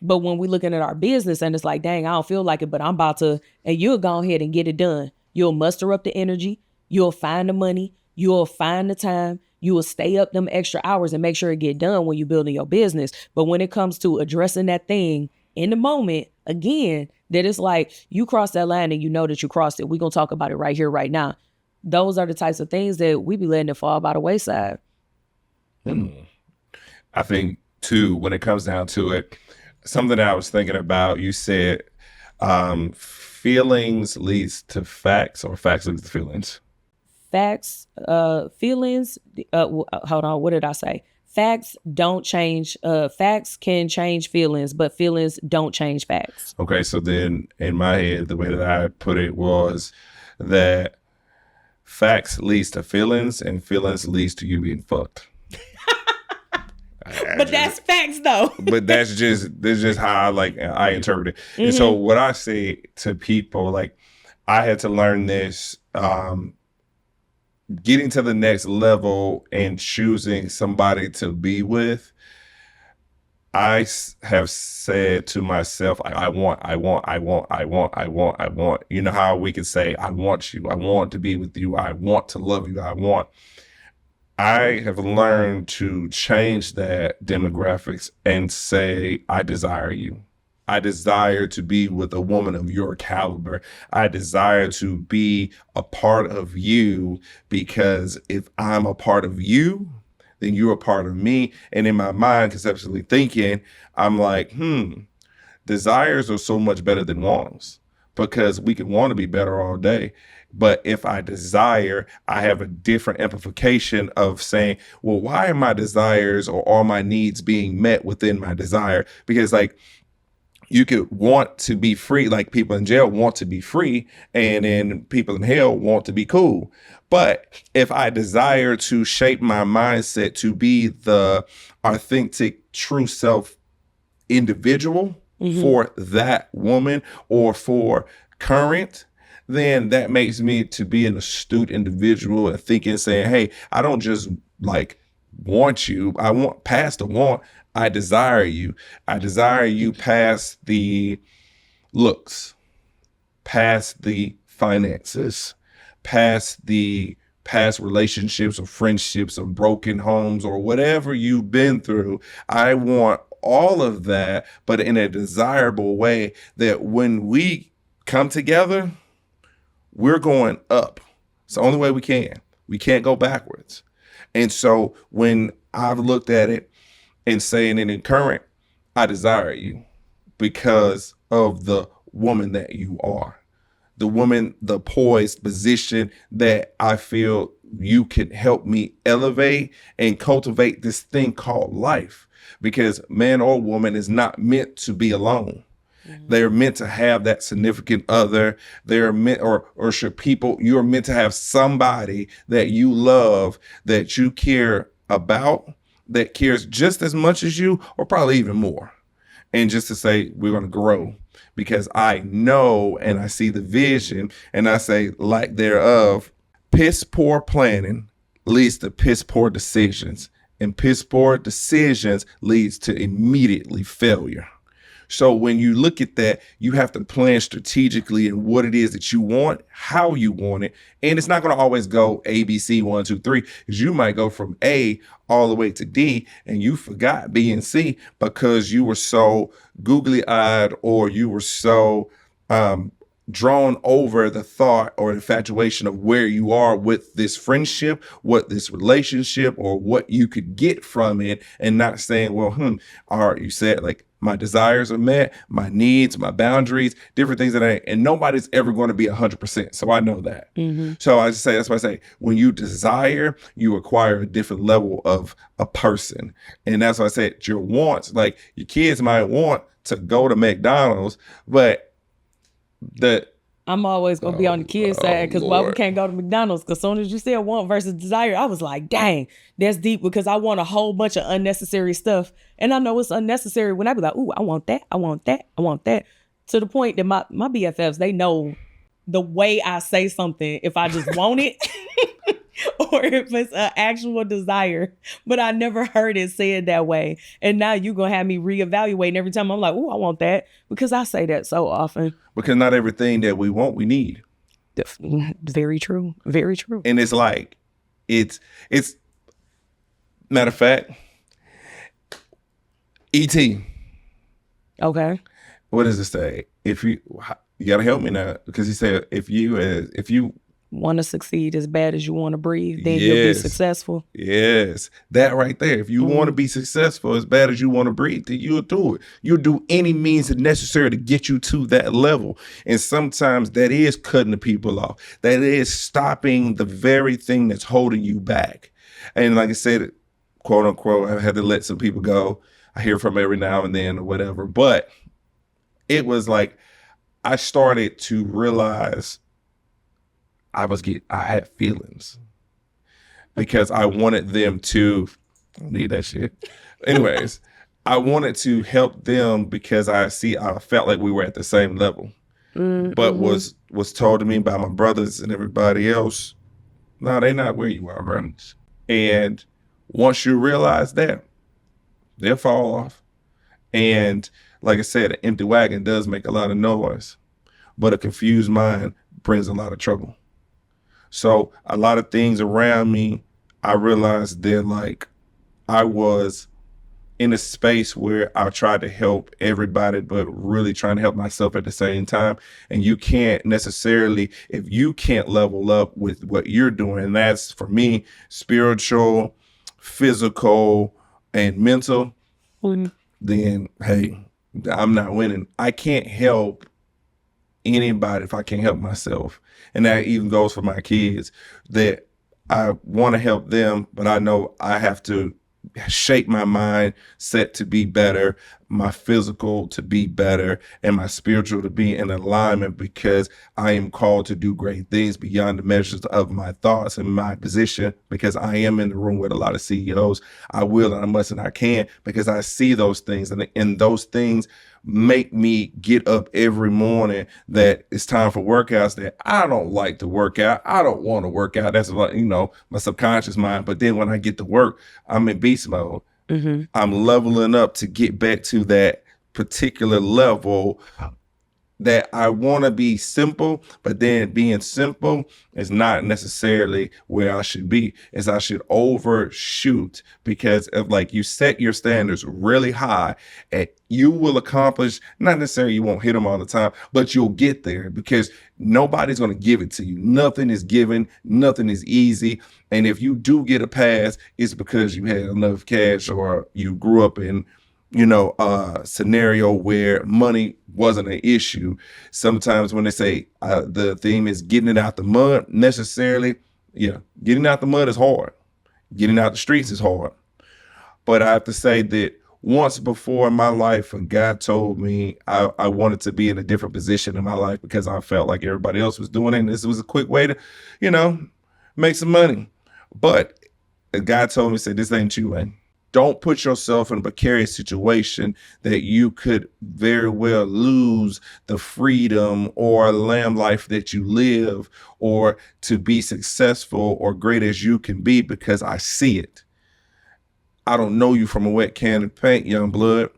But when we looking at our business and it's like, dang, I don't feel like it, but I'm about to, and you'll go ahead and get it done. You'll muster up the energy. You'll find the money. You'll find the time. You will stay up them extra hours and make sure it get done when you're building your business. But when it comes to addressing that thing in the moment, again, that it's like you crossed that line and you know that you crossed it. We're going to talk about it right here, right now. Those are the types of things that we be letting it fall by the wayside. I think, too, when it comes down to it, something that I was thinking about, you said feelings leads to facts or facts leads to feelings. Facts, feelings, hold on, what did I say? Facts don't change, facts can change feelings, but feelings don't change facts. Okay, so then in my head, the way that I put it was that facts leads to feelings and feelings leads to you being fucked. But that's facts though. But that's just how I interpret it. And so what I say to people, like I had to learn this, getting to the next level and choosing somebody to be with. I have said to myself, I want. You know how we can say, I want you. I want to be with you. I want to love you. I have learned to change that demographics and say, I desire you. I desire to be with a woman of your caliber. I desire to be a part of you, because if I'm a part of you, then you're a part of me. And in my mind, conceptually thinking, I'm like, desires are so much better than wants, because we can want to be better all day. But if I desire, I have a different amplification of saying, well, why are my desires or all my needs being met within my desire? Because like, you could want to be free, like people in jail want to be free, and then people in hell want to be cool. But if I desire to shape my mindset to be the authentic, true self individual for that woman or for current, then that makes me to be an astute individual and thinking, saying, hey, I don't just like want you. I want past the want. I desire you. I desire you past the looks, past the finances, past the past relationships or friendships or broken homes or whatever you've been through. I want all of that, but in a desirable way that when we come together, we're going up. It's the only way we can. We can't go backwards. And so when I've looked at it and saying it in current, I desire you because of the woman that you are. The woman, the poised position that I feel you can help me elevate and cultivate this thing called life. Because man or woman is not meant to be alone. They're meant to have that significant other. They're meant, or should people, you're meant to have somebody that you love, that you care about, that cares just as much as you, or probably even more. And just to say, we're going to grow because I know and I see the vision and I say, lack thereof, piss poor planning leads to piss poor decisions, and piss poor decisions leads to immediately failure. So when you look at that, you have to plan strategically in what it is that you want, how you want it. And it's not going to always go A, B, C, 1, 2, 3, because you might go from A all the way to D and you forgot B and C because you were so googly eyed or you were so drawn over the thought or infatuation of where you are with this friendship, what this relationship, or what you could get from it, and not saying, well, all right, you said like my desires are met, my needs, my boundaries, different things that and nobody's ever going to be 100%. So I know that. So I just say, that's why I say, when you desire, you acquire a different level of a person. And that's why I said your wants, like your kids might want to go to McDonald's, but I'm always gonna be on the kids' side because why we can't go to McDonald's? Because as soon as you said want versus desire, I was like, dang, that's deep because I want a whole bunch of unnecessary stuff, and I know it's unnecessary when I be like, ooh, I want that, I want that, I want that. To the point that my BFFs, they know the way I say something if I just want it. Or if it's an actual desire, but I never heard it said that way. And now you're going to have me reevaluating every time I'm like, oh, I want that, because I say that so often. Because not everything that we want, we need. Very true. Very true. And it's like, it's matter of fact, E.T. Okay. What does it say? If you got to help me now, because he said, if you want to succeed as bad as you want to breathe, then you'll be successful. Yes. That right there. If you want to be successful as bad as you want to breathe, then you'll do it. You'll do any means necessary to get you to that level. And sometimes that is cutting the people off. That is stopping the very thing that's holding you back. And like I said, quote unquote, I've had to let some people go. I hear from every now and then or whatever. But it was like I started to realize I had feelings because I wanted them to need that shit. Anyways, I wanted to help them because I felt like we were at the same level. But was told to me by my brothers and everybody else, no, they're not where you are, brothers. And once you realize that, they'll fall off. And like I said, an empty wagon does make a lot of noise, but a confused mind brings a lot of trouble. So a lot of things around me, I realized that like I was in a space where I tried to help everybody, but really trying to help myself at the same time. And you can't necessarily, if you can't level up with what you're doing, and that's for me, spiritual, physical, and mental, then hey, I'm not winning. I can't help anybody if I can't help myself. And that even goes for my kids, that I want to help them, but I know I have to shape my mind set to be better, my physical to be better, and my spiritual to be in alignment, because I am called to do great things beyond the measures of my thoughts and my position, because I am in the room with a lot of CEOs. I will and I must and I can, because I see those things, and those things make me get up every morning that it's time for workouts that I don't like to work out. I don't want to work out. That's what, my subconscious mind. But then when I get to work, I'm in beast mode. I'm leveling up to get back to that particular level that I want to be simple, but then being simple is not necessarily where I should be. Is I should overshoot, because of, like, you set your standards really high and you will accomplish, not necessarily you won't hit them all the time, but you'll get there, because nobody's going to give it to you. Nothing is given. Nothing is easy. And if you do get a pass, it's because you had enough cash, or you grew up in, a scenario where money wasn't an issue. Sometimes when they say the theme is getting it out the mud, necessarily, getting out the mud is hard. Getting out the streets is hard. But I have to say that once before in my life, God told me I wanted to be in a different position in my life, because I felt like everybody else was doing it. And this was a quick way to, make some money. But God told me, said, this ain't you, man. Don't put yourself in a precarious situation that you could very well lose the freedom or lamb life that you live, or to be successful or great as you can be, because I see it. I don't know you from a wet can of paint, young blood,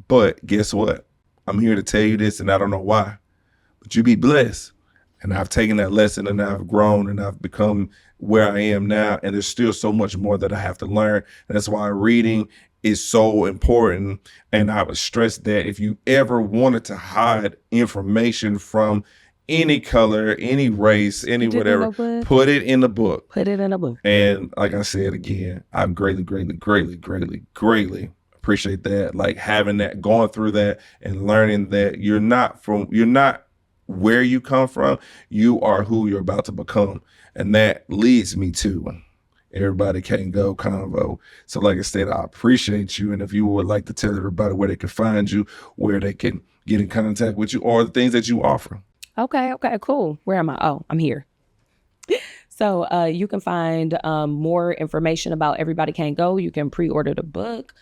but guess what? I'm here to tell you this, and I don't know why, but you be blessed. And I've taken that lesson, and I've grown, and I've become where I am now. And there's still so much more that I have to learn. And that's why reading is so important. And I would stress that if you ever wanted to hide information from any color, any race, any whatever, put it in the book. Put it in a book. And like I said again, I greatly, greatly, greatly, greatly, greatly appreciate that. Like having that, going through that, and learning that you're not where you come from, you are who you're about to become. And that leads me to Everybody Can't Go convo. So like I said, I appreciate you. And if you would like to tell everybody where they can find you, where they can get in contact with you, or the things that you offer. Okay, cool. Where am I? Oh, I'm here. So you can find more information about Everybody Can't Go. You can pre-order the book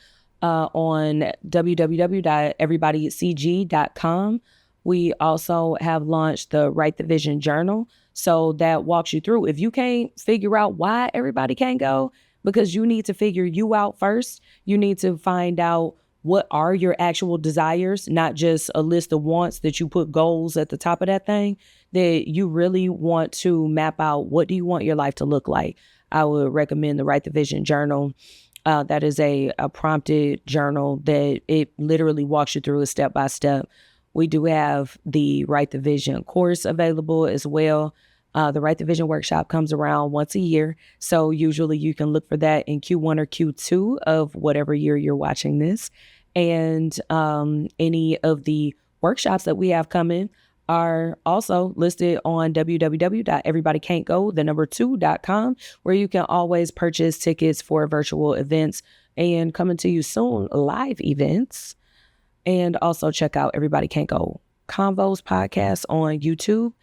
on www.everybodycg.com. We also have launched the Write the Vision Journal. So that walks you through. If you can't figure out why everybody can't go, because you need to figure you out first, you need to find out what are your actual desires, not just a list of wants that you put goals at the top of that thing, that you really want to map out what do you want your life to look like. I would recommend the Write the Vision Journal. That is a prompted journal that it literally walks you through a step-by-step. We do have the Write the Vision course available as well. The Write the Vision workshop comes around once a year. So usually you can look for that in Q1 or Q2 of whatever year you're watching this. And any of the workshops that we have coming are also listed on www.everybodycan'tgo2.com, where you can always purchase tickets for virtual events and coming to you soon, live events. And also check out Everybody Can't Go Convos podcast on YouTube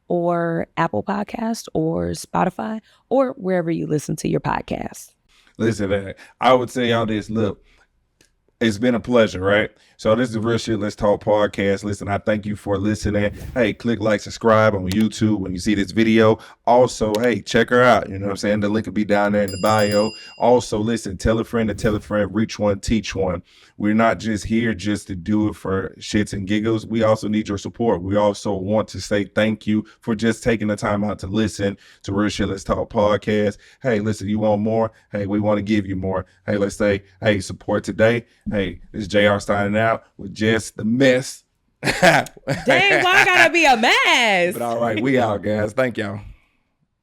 or Apple Podcast or Spotify or wherever you listen to your podcast. Listen, I would say all this, look, it's been a pleasure, right? So this is Real Shit Let's Talk podcast. Listen, I thank you for listening. Hey, click like, subscribe on YouTube when you see this video. Also, hey, check her out. You know what I'm saying? The link will be down there in the bio. Also, listen, tell a friend to tell a friend, reach one, teach one. We're not just here just to do it for shits and giggles. We also need your support. We also want to say thank you for just taking the time out to listen to Real Shit Let's Talk podcast. Hey, listen, you want more? Hey, we want to give you more. Hey, let's say, hey, support today. Hey, this is JR signing out with just the mess. Dang, why I gotta be a mess? But all right, we out, guys. Thank y'all.